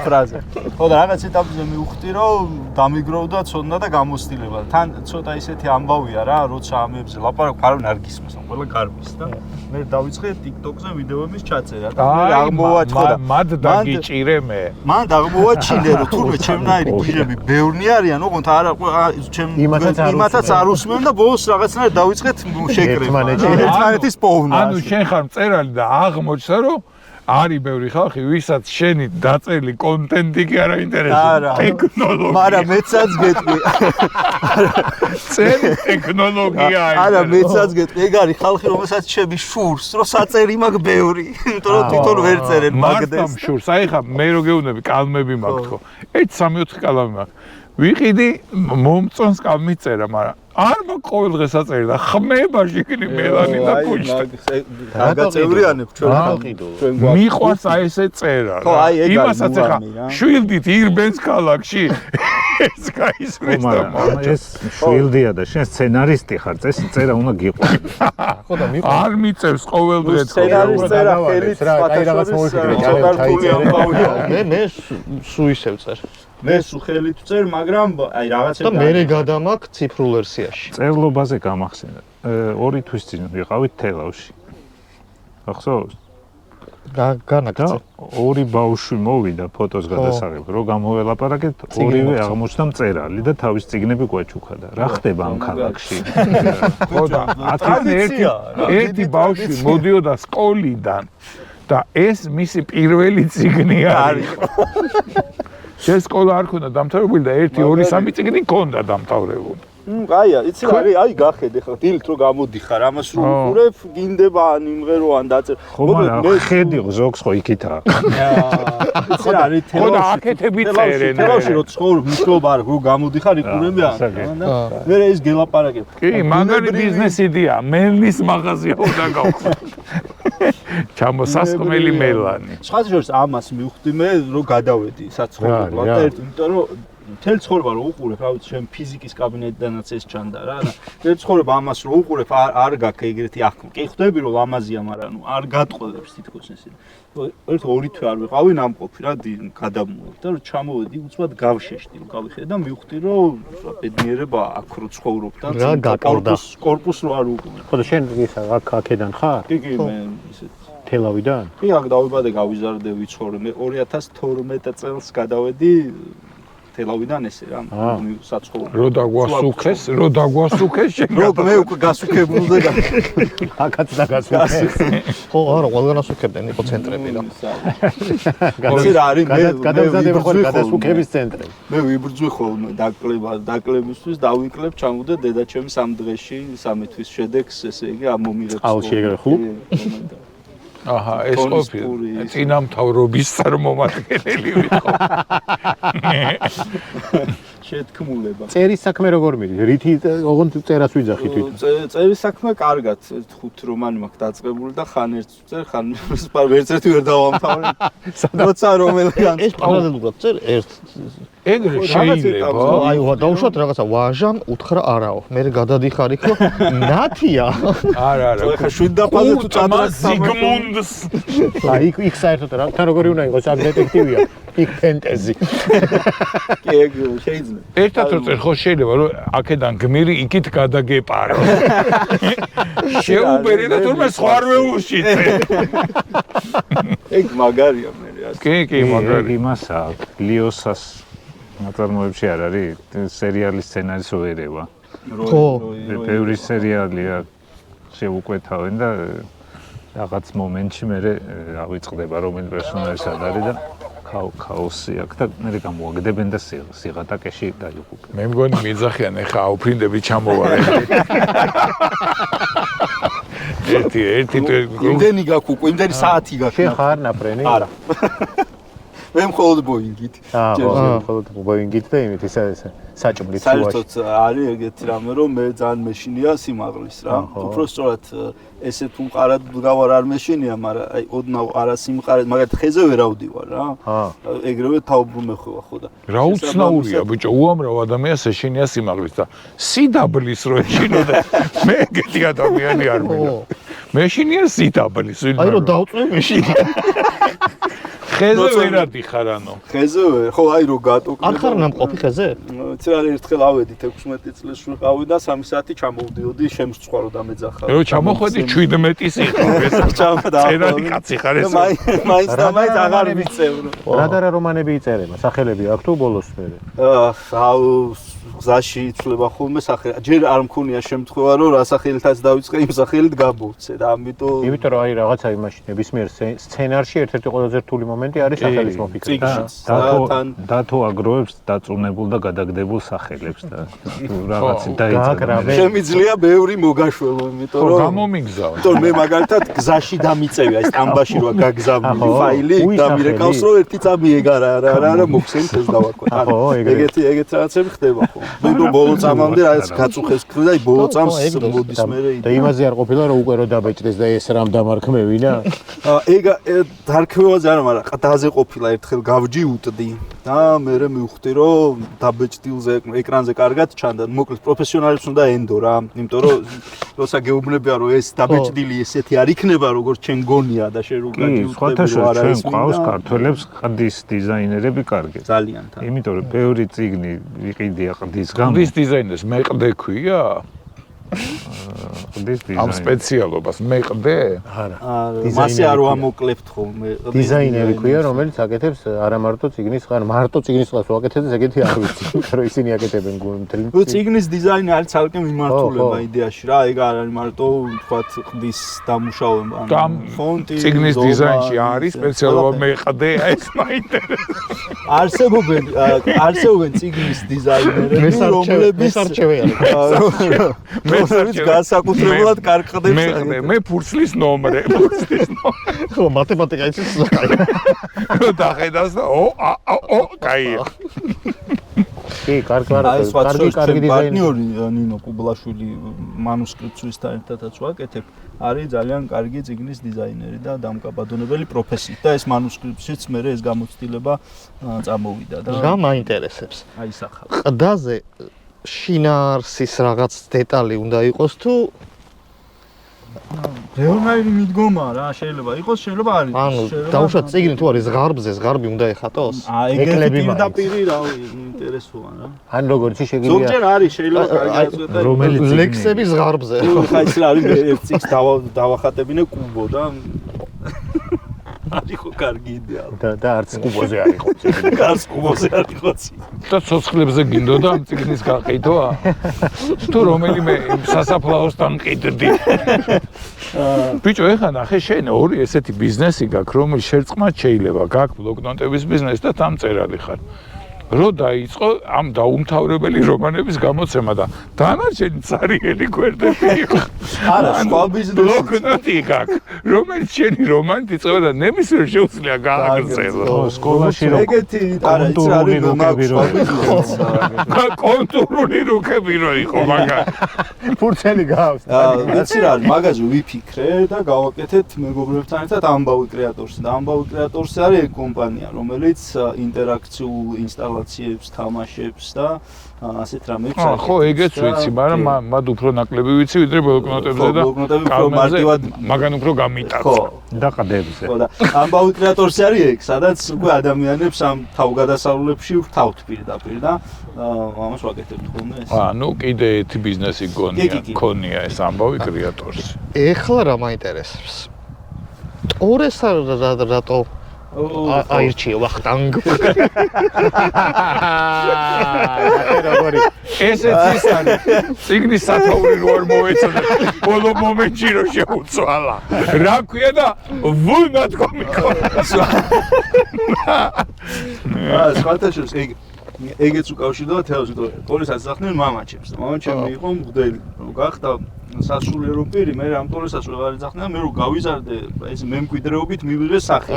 ფრაზა. ხო და რაღაც ეტაპზე მივხვდი რომ დამიგროვდა ცოდნა და გამოცდილება. თან ცოტა ისეთი ამბავია რა, როცა ამებზე ლაპარაკობ, არავინ არ გისმის, ყველა გარბის და მე დავიწყე TikTok-ზე ვიდეოების ჩაწერა და მე აღმოვაჩინე და მად დაგიჭირე მე. მან აღმოვაჩინე რომ თურმე ჩემნაირი ბიჟები ბევრნი არიან, ოღონდ არა ჩემ იმათაც არ უსმენ და ბოლოს რაღაცნაირად დავიწყეთ შეკრება. ერთმანეთის პოვნა. ანუ შენ ხარ მწერალი და აღმოჩნდა რომ არის ბევრი ხალხი, ვისაც შენი დაწერილი კონტენტი კი არ აინტერესებს. ტექნოლოგია. მაგრამ მეცაც გეტყვი. წერი ტექნოლოგია არის. არა, მეცაც გეტყვი. ეგ არის ხალხი, რომელსაც ჩემი შურს, რომ საწერი მაქვს ბევრი. იმიტომ რომ თვითონ ვერ წერენ მაგდეს. მარტამ შურს. აი ხა მე რო გეუბნები, კალმები მაქვს ხო? 1-3-4 კალამი მაქვს. ვიყიდი მომწონს კალმი წერა, მაგრამ არ მაქვს ყოველ დღე საწერი და ხმება შიგნი მელანი და პუშტა. გაგაწევრიანებ ჩვენ ხალხიდო. მიყვარს აი ესე წერა. ხო, აი ეგ არის იმასაც ხა შვილდით ირბენს ქალაქში. ეს გაისმის და ეს შვილდია და შენ სცენარისტი ხარ, წესი წერა უნდა გიყვარს. ხო და მიყვა. არ მიწევს ყოველდღე სცენარის წერა ხელით აი რაღაც მოიხდე, მე სულ ისევ წერ. მე სულ ხელით წერ, მაგრამ აი რაღაცა და მე გადამაქ ციფრულ ვერსიაში. წერლობაზე გამახსენდა. 2 თვის წინ ვიყავით თელავში. ახსოვს? განაგწევ. 2 ბავშვი მოვიდა ფოტოს გადასაღებ, რო გამოველაპარაკეთ, ორივე აღმოჩნდა მწერალი და თავის წიგნები გვაჩუქა. რა ხდება ამ ქალაქში? ხო და ერთი ბავშვი მოდიოდა სკოლიდან და ეს მისი პირველი წიგნი არის. შენ სკოლა არ ქონდა დამთავრებული და 1 2 3 წიგნი ქონდა დამთავრებული. აია, იცი რა არის, აი გახედე ხა, დილით რო გამოდიხარ, ამას რო უყურებ, გინდება ან იმღერო ან დაწერ. ხო, მაგრამ ხედი ზოგს ხო იქითაა. იცი რა არის, ხო და აქეთები წერენ. თელავში რო ცხოვრობ, მიშლობა არ რო გამოდიხარ, იყურები ან. მე ეს გელაპარაკებ. კი, მაგარი ბიზნესიდია, მელნის მაღაზია უნდა გავხსნა. ჩამოსასხმელი მელანი. სხვათა შორის ამას მივხვდი მე, რომ გადავედი საცხოვრებლად და იმიტომ რომ მთელი ცხოვრება რო უყურებ, რა ვიცი, შენ ფიზიკის კაბინეტიდანაც ეს ჩანდა რა და მთელი ცხოვრება ამას რო უყურებ, არ გაქვს ეგრეთი ახლა. კი ხვდები რომ ლამაზია, მაგრამ ნუ არ გატყოლებს თითქოს ესე. ერთ 2 თვე არ ვიყავი ნამყოფი რა, გადამოვედი და რომ ჩამოვედი, უცბად გავშეშდი, გავიხედე და მივხვდი რომ ბედნიერება აქ რო ცხოვრობ და კორპუსს რო არ უყურებ. ხო და შენ ისა აქედან ხარ? კი, მე ისეთ თელავიდან? კი, აქ დავიბადე, გავიზარდე, ვიცხოვრე. მე 2012 წელს გადავედი თელავიდან ესე რა, საცხოვრებლად. რო დაგვასუქეს შენ. რო მე უკვე გასუქებულზე აქაც და გასუქეს. ხო, არა, ყველგან ასუქებდნენ, იყო ცენტრები რა. გასი რა არის, მე გადამზადება ხოლმე გადასუქების ცენტრი. მე ვიბრძვი ხოლმე დაკლებისთვის, დავიკლებ, ჩამოვდე დედაჩემს ამ დღეში 3 თვის შედეგს, ესე იგი ამომიღებს. წყალში ეგრე ხლუბ? აჰა, ეს ყოფილი წინამთავრობის წარმომადგენელი ვიყო. შეთქმულება. წერის საქმე როგორ მიდის? რითი ოღონდ წერას ვიძახი თვითონ? წერის საქმე კარგად, 5 რომანი მაქვს დაწყებული და ხან ერთს წერ, ხან ვერც ერთი ვერ დავამთავრე. როცა რომელგან ეს პარალელურად წერ ერთ ეგრე შეიძლება. აი, დავუშვათ რაღაცა ვაჟამ უთხრა არაო. მე გადადიხარ იქ, რომ ნათია. არა. ხა 7 დაფაზე თუ წადრაკ ზიგმუნდს. აი, იქ საერთოდ რა, თან როგორი უნდა იყოს, ამ დეტექტივია. იქ ფენტეზი. კი, ეგ შეიძლება. ერთად რო წერ ხო შეიძლება რომ აქედან გმირი იქით გადაგეპარო. შეუბერე და თურმე სხვა რვე უშიცე. ეგ მაგარია მე რა. კი, მაგარი. იმასა, ლიოსას ნაწარმოებში არ არის სერიალის სცენარის ვერევა. ხო, ბევრი სერიალია შეუკვეთავენ და რაღაც მომენტში მე ავიწყდება რომელი პერსონაჟი სად არის და ქაოსი აქვს და მე გამოვაგდებენ და სიღატაკეში დაიღუპენ. მე მგონი მიძახიან ეხა აუფრინდები ჩამოვარენ. ერთი იმდენი გაქვს უკვე, იმდენი საათი გაქვს. შენ ხარ ნაფრენი? არა. მე მხოლოდ ბოინგით. ხო, მხოლოდ ბოინგით და იმით ისა საჭმლით შუაში. საერთოდ არის ეგეთი რამე, რომ მე ძალიან მეშინია სიმაღლის რა. უფრო სწორად ესე თუ მყარად გავარ არ მეშინია, მაგრამ აი ოდნავ არა სიმყარად, მაგალითად ხეზე ვერ ავდივარ რა. ეგრევე თაუბრუნე ხოვა ხო და. რა უცნაურია ბიჭო, უამრავ ადამიანს ეშინია სიმაღლის და სიდაბლის რო ეშინოდა. მე ეგეთი ადამიანი არ მინდა. მეშინია სიდაბლის. აი რომ დავწვე მეშინია. ხეზე ვერ ადიხარ ანუ. ხეზე ვერ, ხო აი რო გატოკ. არ ხარ ნამყოფი ხეზე? იცი რა ერთხელ ავედით 16 წელს ვიყავი და 3 საათი ჩამოვდიოდი შემსწვა რომ დამეძახა. რო ჩამოხვედი 17-ის იყო ეს. წერალი კაცი ხარ ეს. მაინც აღარ მიწევრო. რა რომანები იწერება? სახელები აქვს თუ ბოლოს მერე? გზაში იცვლება ხოლმე სახელი. ჯერ არ მქონია შემთხვევა რომ რა სახელითაც დავიწყე, იმ სახელით გამოვცე და ამიტომ რომ აი რაღაცა იმაში ნებისმიერ სცენარში ერთ-ერთი ყველაზე რთული მომენტი არის სახელის მოფიქრება. დათო აგროვებს დაწუნებულ და გადაგდებულ სახელებს და რაღაცა დაიწყება. შემიძლია ბევრი მოგაშველო, იმიტომ რომ გამომიგზავ. იმიტომ მე მაგალითად გზაში დამიწევი აი სტამბაში რო გაგზავნილი ფაილი და მირეკავს რომ ერთი წამიეგა რა მოხსენით ეს დავაკვეთ. ეგეთი რაღაცები ხდება ხო. ნუ ბოლო წამამდე რაღაც გაწუხეს ქრდა, აი ბოლო წამს მოდის მერე და იმაზე არ ყოფილა რომ უკვე რო დაბეჭდეს და ეს რამ დამარქმევინა. ეგ დარქმევაზე არა, მაგრამ ყდაზე ყოფილა ერთხელ გავჯი უტდი და მე მივხვდი რომ დაბეჭდილზე ეკრანზე კარგად ჩანდა. მოკლედ პროფესიონალებს უნდა ენდო რა, იმიტომ რომ როცა გეუბნებია რომ ეს დაბეჭდილი ესეთი არ იქნება როგორც ჩვენ გონია და შენ რო გაგიხვდები რომ არა ეს ყავს ქართველებს ყდის დიზაინერები კარგი. ძალიან თან. იმიტომ რომ ბევრი წიგნი ვიყიდია ყდის გამო. ყდის დიზაინერს მეყდე ქვია? ყდის დიზაინერი. ამ სპეციალობას მეყდე? არა. მასე არ ვამოკლებთ ხოლმე. დიზაინერი ქვია, რომელიც აკეთებს არა მარტო წიგნის ხარ, მარტო წიგნის ხარს ვაკეთებს, ეგეთი არ ვიცი, რომ ისინი აკეთებენ მთელი. წიგნის დიზაინი არის ცალკე მიმართულება იდეაში რა, ეგ არ არის მარტო თქვათ ყდის დამუშავება, ანუ ფონტი. წიგნის დიზაინში არის სპეციალობა მეყდე, ეს მაინტერესებს. არსებობენ წიგნის დიზაინერები, რომლებიც მეც განსაკუთრებულად კარგ ყდებს. მე ფურცლის ნომრე, ხო, მათემატიკა იცის კაი. დახედავს და კაია. კი, კარგი დიზაინერი ნინო კუბლაშვილი მანუსკრიპტსთან ერთადაც ვაკეთებ. არის ძალიან კარგი წიგნის დიზაინერი და დამკაბადონებელი პროფესიით და ეს მანუსკრიპტშიც მე ეს გამოცდილება წამოვიდა და რა მაინტერესებს. აი სახა. ყდაზე შინაარსის რაღაც დეტალი უნდა იყოს თუ ბევრნაირი მიდგომა რა შეიძლება იყოს, შეიძლება არის. ანუ დაუშვათ წიგნი თუ არის ზღარბზე, ზღარბი უნდა ეხატოს. ეგეთი პირდაპირი რა ინტერესოა რა. ან როგორც შეგვიძლია. ზოგჯერ არის შეიძლება კარგად წვეტა. რომელიც ლექსები ზღარბზე. ხა ის რა არის ერთ წიგს დავახატებინე კუბო და არის ხო კარგი იდეა. და არც კუბოზე არ იყო წიგნი. გარს კუბოზე არ იყო წიგნი. და ცოცხლებზე გინდოდა ამ წიგნის გაყიდვა? თუ რომელიმე სასაფლაოსთან ყიდდი. ბიჭო, ეხლა ნახე შენ ორი ესეთი ბიზნესი გაქვს, რომელიც შერწყმად შეიძლება. გაქვს ბლოკნოტების ბიზნესი და დამწერალი ხარ. რო დაიწყო ამ დაუმთავრებელი რომანების გამოცემა და დანარჩენი цаრიელი გვერდები იყო. არა, სხვა ბიზნესი. ბლოკნოტი გაქვს, რომელიც შენი რომანით იწყება და ნებისმიერ შეუძლია გააგრძელო. სკოლაში რო ეგეთი არა, ის არის კონტურული კონტურული რუკები რო იყო მაგა. ფურცელი გავს. ვიცი რა, მაგაზე ვიფიქრე და გავაკეთეთ მეგობრებთან ერთად ამბავი კრეატორსი. და ამბავი კრეატორსი არის ეგ კომპანია, რომელიც ინტერაქციულ ინსტალაციებს თამაშებს და ასეთ რამებს აა ხო, ეგეც ვიცი, მაგრამ მად უფრო ნაკლები ვიცი, ვიდრე ბლოკნოტებზე და კალმებზე, მაგან უფრო გამიტაცო. და ყდებზე. ხო და ამბავი კრეატორსი არის ეგ, სადაც უკვე ადამიანებს ამ თავგადასავლებში ვთავთ პირდაპირ და ამას ვაკეთებთ ხოლმე ეს. ანუ კიდე ერთი ბიზნესი გონია ეს ამბავი კრეატორსი. ეხლა რა მაინტერესებს? ტორეს რატო აირჩიე ვახტანგ. ესეც ის არის. წიგნის სათაური რო არ მოეწონა, ბოლო მომენტში რო შეუცვალა. რა ქვია და ვუნათკომი ხო? სხვათაშორის ეგეც უკავშირდება თეორიას, ტორის ასახნენ მამაჩემს. მამაჩემი იყო მღვდელი, რომ გახდა სასულიერო პირი, მე ამ ტორესაც ვეღარ ეძახნა, მე რო გავიზარდე, ეს მემკვიდრეობით მივიღე სახე.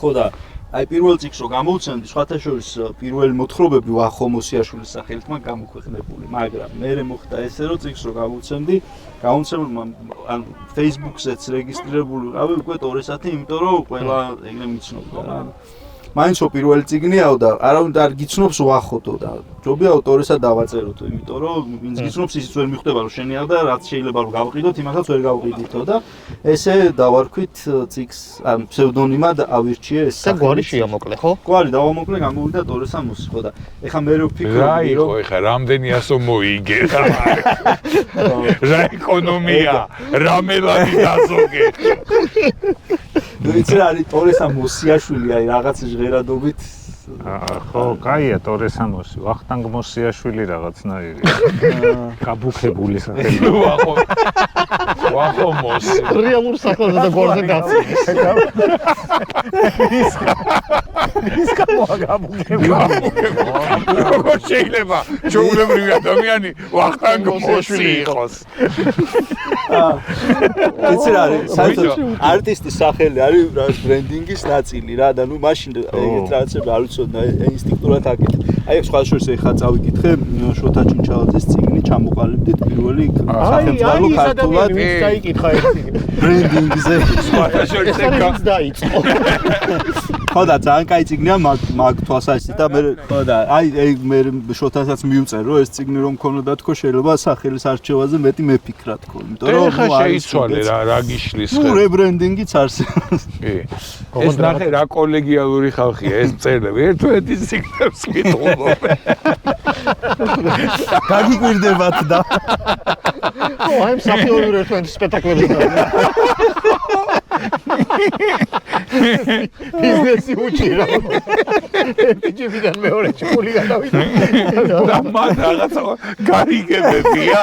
ხო და აი პირველ წიგნს რო გამოვცემდი, სხვათაშორის პირველი მოთხრობები ვახო მოსიაშვილის სახელით მაგ გამოქვეყნებული, მაგრამ მე მოხდა ესე რომ წიგნს რო გამოვცემდი, გამოცემულმა ან Facebook-ზეც რეგისტრირებული ვიყავი უკვე ტორესათი, იმიტომ რომ ყველა ეგრე მიცნობდა რა. მაინც პირველი წიგნიაო და არავინ არ გიცნობს ვახოდო და ჯობია ტორესად დავაწეროთო, იმიტომ რომ ვინც გიცნობს ისიც ვერ მიხვდება რომ შენია და რაც შეიძლება რომ გავყიდოთ, იმასაც ვერ გავყიდითო და ესე დავარქვით წიგს, ან ფსევდონიმად ავირჩიე ეს სახელი. და გვარი შეამოკლე, ხო? გვარი დავამოკლე, გამოვიდა ტორესა მოსი, ხო და ეხა მე რო ვფიქრობ, რა იყო ეხა რამდენი ასო მოიგე რა. რა ეკონომია, რა მელადი დაზოგე. ვიცი რა არის ტორესა მოსიაშვილი, აი რაღაც ჟღერადობით. ხო, კაია ტორესამოსი, ვახტანგ მოსიაშვილი რაღაცნაირი. გაბუქებული სახელი. ვახო მოსი. რეალურ სახელზე და გვარზე გაცილეს. ის გამოგაბუქებული. როგორ შეიძლება ჩვეულებრივი ადამიანი ვახტანგ მოსი იყოს? ვიცი რა არის, საერთოდ არტისტის სახელი არის რა ბრენდინგის ნაწილი რა და ნუ მაშინ ეგეთ რაღაცები არ ვიცოდი ინსტინქტურად აკეთე. აი სხვა შორის ეხა წავიკითხე შოთა ჩინჩალაძის წიგნი ჩამოყალიბდით პირველი სახელმწიფო ქართულად ვინც დაიკითხა ეს წიგნი. ბრენდინგზე სხვა შორის ეს არის ვინც დაიწყო. ხო და ძალიან კაი წიგნია მაგ თვალსაჩინო და მე ხო და აი მე შოთასაც მიუწერ რომ ეს წიგნი რომ მქონოდა თქო შეიძლება სახელის არჩევაზე მეტი მეფიქრა თქო იმიტომ რომ ხა შეიცვალე რა გიშლის ხე ნუ რებრენდინგიც არსებობს კი ეს ნახე რა კოლეგიალური ხალხია ეს მწერლები ერთმანეთის წიგნებს მიტყობენ გაგიკვირდებათ და ხო აი მსახიობი ერთმანეთის სპექტაკლები ბიზნესი უჭირა ეპიჯებიდან მეორეში გული გადავიდა და მან რაღაცა გარიგებებია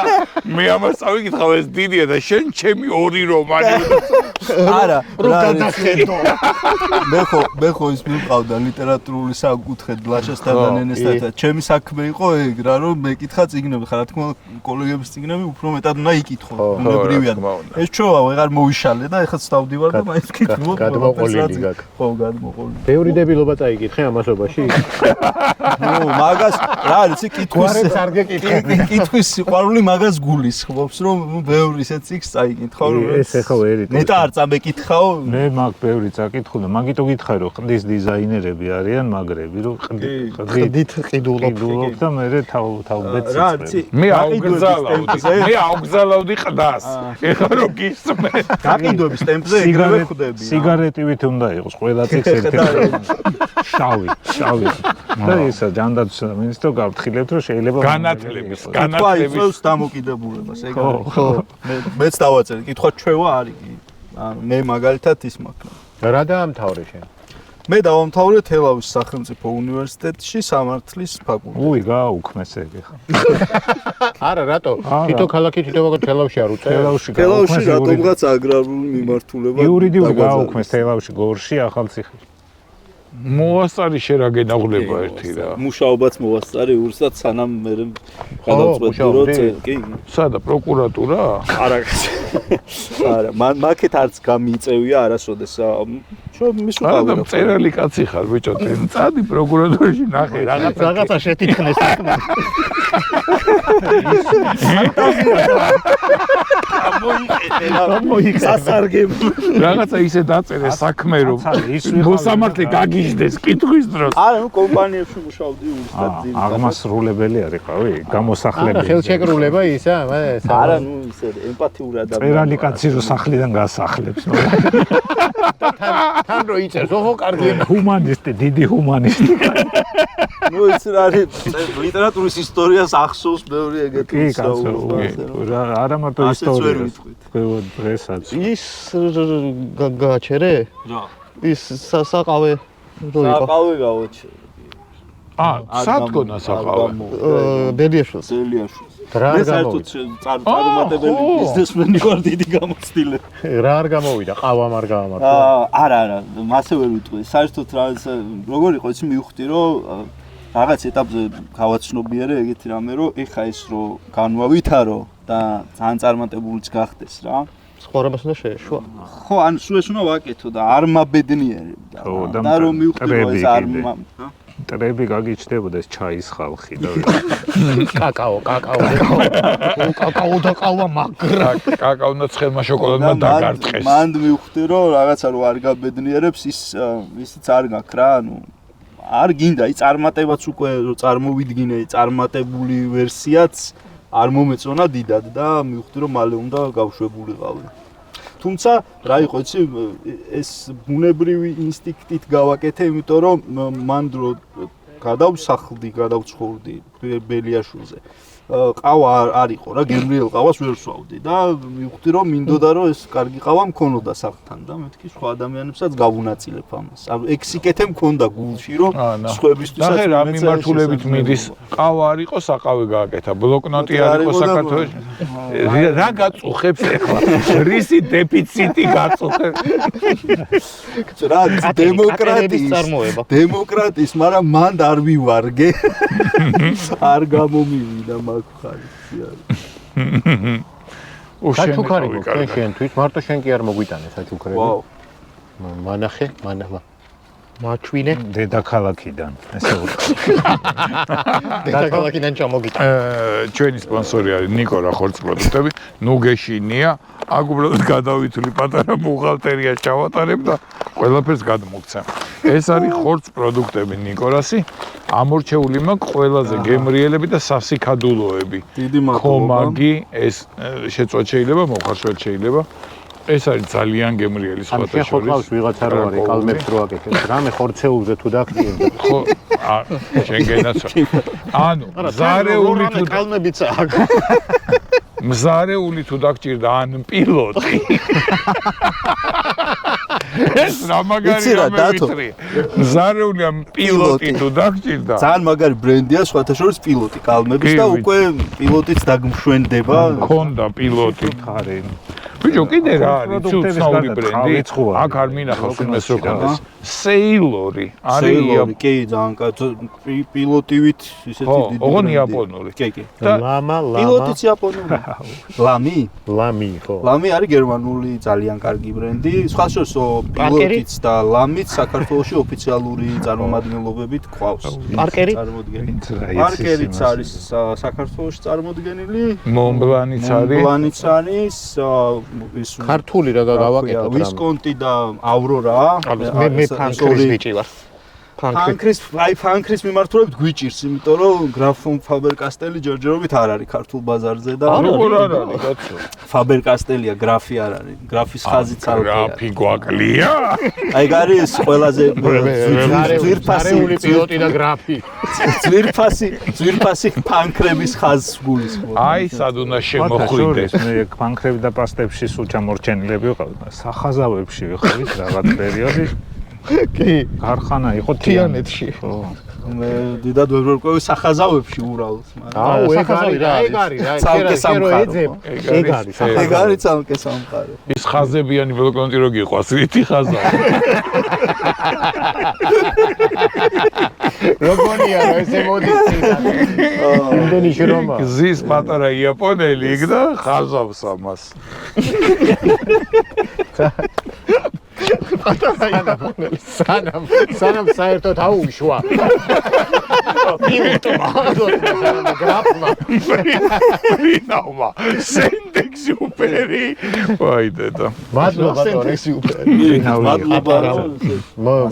მე ამას წავიკითხავ ეს დიდია და შენ ჩემი ორი რომანი არა რომ გადახედო მე ხო ის მიყავდა ლიტერატურული საკუთხედ ლაშასთან და ნენესთან ჩემი საქმე იყო ეგ რა რომ მეკითხა წიგნები ხა რა თქმა უნდა კოლეგების წიგნები უფრო მეტად უნდა იკითხო უნებრივია ეს ჩვევა ვეღარ მოიშალე და ეხლა ვსტავდივარ და მაინც ვკითხულობ გადმოყოლილი გაკ ხო გადმოყოლილი ბევრი დებილობა წაიკითხე ამასობაში ნუ მაგას რა არის კითხვის სიყვარული მაგას გულისხმობს რომ ბევრი ისეთ წიგნს წაიკითხო რომ ეს ახლა ვერი ნეტა არ წამეკითხაო მე მაგ ბევრი წაკითხულო მაგიტო გითხარი რომ ყდის დიზაინერები არიან მაგრები რომ ყდით ყიდულობ და მე თავ ბეცი რა არის მე აუგზალავდი ყდას ეხლა რომ გისმე გაყიდვების ტემპზე ეგრევე ხვდები სიგარეტივით უნდა იყოს ყველა წიგს ერთ-ერთი შავი და ისა ჯანდაცვის მინისტრო გავთხილებთ რომ შეიძლება განათლების იწვევს დამოკიდებულებას ეგ არის ხო მეც დავაწერე კითხვა ჩვევა არის კი ანუ მე მაგალითად ის მაქვს რა დაამთავრე შენ მე დავამთავრე თელავის სახელმწიფო უნივერსიტეტში სამართლის ფაკულტეტი უი გააუქმეს ეგ ხა არა რატო თითო ქალაქი თითო თელავში არ უწევ თელავში რატომღაც აგრარული მიმართულება იურიდიული გააუქმეს თელავში გორში ახალციხე მოასწარი შერაგენაღლება ერთი რა მუშაობაც მოასწარი ურსაც სანამ მე გადავწყვეტი რომ კი სადა პროკურატურა არა მაკეთ არც გამიიწევია არასოდეს შო მისუყავდა არა მწერალი კაცი ხარ ბიჭო წადი პროკურატურაში ნახე რაღაცა შეთითხნეს სასარგებლო რაღაცა ისე დაწერე საქმე რომ მოსამართლე გაგიჟდეს კითხვის დროს არა ნუ კომპანიებში მუშაობდი ურსაც აღმასრულებელი არის ყავი გამოსახლებელი ხელშეკრულება ისა არა ნუ ისე ემპათიური ადამიანი წერალი კაცი რო სახლიდან გასახლებს თან რო იწერს ოღო კარგია ჰუმანისტი დიდი ჰუმანისტი ნუ ის რა არის ლიტერატურის ისტორიას ახსოვს ბევრი ეგეთი კი კაცო რა არა მარტო ისტორიას დღესაც ის გააჩერე რა ის საყავე საყავე გავაჩერე სათქონა საყავე ბელიაშვილს რა არ გამოვიდა წარუმატებელი ბიზნესმენი ვარ დიდი გამოცდილება რა არ გამოვიდა ყავამ არ გამართა არა მასე ვერ ვიტყვი საერთოდ როგორ იყო იცი მივხვდი რომ რაღაც ეტაპზე გავაცნობიერე ეგეთი რამე რომ ეხა ეს რო განვავითარო და ძალიან წარმატებულიც გახდეს რა ცხოვრებას უნდა შეეშვა ხო ან სულ ეს უნდა ვაკეთო და არ მაბედნიერებდა და რომ მივხვდი რომ ეს არ ტრები გაგიჩნდებოდა ეს ჩაის ხალხი და კაკაო და ყავა მაგრა კაკაო და ცხელმა შოკოლადმა დაგარტყეს მანდ მივხვდი რომ რაღაცა რო არ გაბედნიერებს ისიც არ გაქვს რა ანუ არ გინდა ის წარმატებაც უკვე რო წარმოვიდგინე წარმატებული ვერსიაც არ მომეწონა დიდად და მივხვდი რომ მალე უნდა გავშვებულიყავი თუმცა რა იყო იცი ეს ბუნებრივი ინსტინქტით გავაკეთე იმიტომ რომ მან დრო გადავსახლდი გადავცხოვრდი ბელიაშვილზე ყავა არ იყო რა გემრიელ ყავას ვერ ვსვავდი და მივხვდი რომ მინდოდა რომ ეს კარგი ყავა მქონოდა სახლთან და მეთქი სხვა ადამიანებსაც გავუნაწილებ ამას ანუ ექსიკეთე მქონდა გულში რომ სხვებისთვისაც ნახე რა მიმართულებით მიდის ყავა არ იყო საყავე გააკეთა ბლოკნოტი არ იყო საქართველოში რა გაწუხებს ეხლა რისი დეფიციტი გაწუხებს რა დემოკრატიის მაგრამ მანდ არ ვივარგე არ გამომივიდა საჩუქარი გქენ შენთვის მარტო შენ კი არ მოგვიტანე საჩუქრები მანახე მანახა მაჩვინე დედაქალაქიდან ესე ვთქვი. დედაქალაქიდან ჩამოგიწვა. ჩვენი სპონსორი არის ნიკორა ხორცპროდუქტები. ნუ გეშინია, აქ უბრალოდ გადავითვლი პატარა ბუღალტერია ჩავატარებ და ყველაფერს გადმოგცემ. ეს არის ხორცპროდუქტები ნიკორასი. ამორჩეული მაქვს ყველაზე გემრიელები და სასიქადულოები. დიდი მადლობა. ხომაგი, ეს შეწვათ შეიძლება, მოხარშვად შეიძლება. ეს არის ძალიან გემრიელი ან სხვათა შენ ხო შორის. ყავს ვიღაცა რო არის კალმებს რო აკეთებს. რამე ხორცეულზე თუ დაგჭირდა. ხო, შენ გენაცვალე. ანუ ზარეული თუ კალმებიც აქვს. მზარეული თუ დაგჭირდა ან პილოტი. ეს რა მაგარი ამევიწრი. მზარეული ან პილოტი თუ დაგჭირდა. ძალიან მაგარი ბრენდია სხვათა შორის პილოტი კალმების და უკვე პილოტიც დაგმშვენდება. მქონდა პილოტი. ხარი. ბიჭო, კიდე რა არის? პროდუქტების ცუცნაური გარდა ბრენდი. თავიცხო არის. აქ არ მინახავს იმას რო კონდეს. სეილორი არის სეილორი, კი, ძალიან კაცო პილოტივით ისეთი ხო, დიდი. ოღონდ იაპონური. კი, კი. ლამა პილოტიც იაპონური. ლამი? ლამი ხო. ლამი არის გერმანული ძალიან კარგი ბრენდი. სხვა შორის პილოტიც და ლამიც საქართველოში ოფიციალური წარმომადგენლობებით ყავს. პარკერი? წარმოდგენილი. რა იცის პარკერიც იმას. არის საქართველოში წარმოდგენილი. მომბლანიც არის. მონბლანიც არის ის ქართული რა გავაკეთოთ რამე. ვისკონტი და ავრორა. მე ფანკრის ბიჭი ვარ. ფანკრის მიმართულებით გვიჭირს, იმიტომ რომ გრაფ ფაბერ-კასტელი ჯერჯერობით არ არის ქართულ ბაზარზე და როგორ არ არის, კაცო? ფაბერ-კასტელია, გრაფი არ არის. გრაფის ხაზიც არ არის. გრაფი გვაკლია. აი გარის ყველაზე ზარეული პილოტი და გრაფი. ძვირფასი ფანკრების ხაზს გულისხმობ. აი, სად უნდა შემოხვიდე. მე ფანქრები და პასტებში სულ ჩამორჩენილები ვიყავ. სახაზავებში ვიყავით რაღაც პერიოდი. კი, გარხანა იყო თიანეთში. ხო. მე დიდად ვერ ვერკვევი სახაზავებში ურალს, მაგრამ აუ, ეგ არის რა, ეგ არის რა. ცალკე სამყარო. ეგ არის. ეგ არის ცალკე სამყარო. ის ხაზებიანი ველოკონტი რო გიყვას, რითი ხაზა? როგორია რა ესე მოდის წინა. იმდენი შრომა. ზის პატარა იაპონელი იქ და ხაზავს ამას. სანამ საერთოდ აუშვა. პილოტმა, გრაფმა. რინავა, სენდექსი უფერი. ვაი დედა. მადლობა თორეს.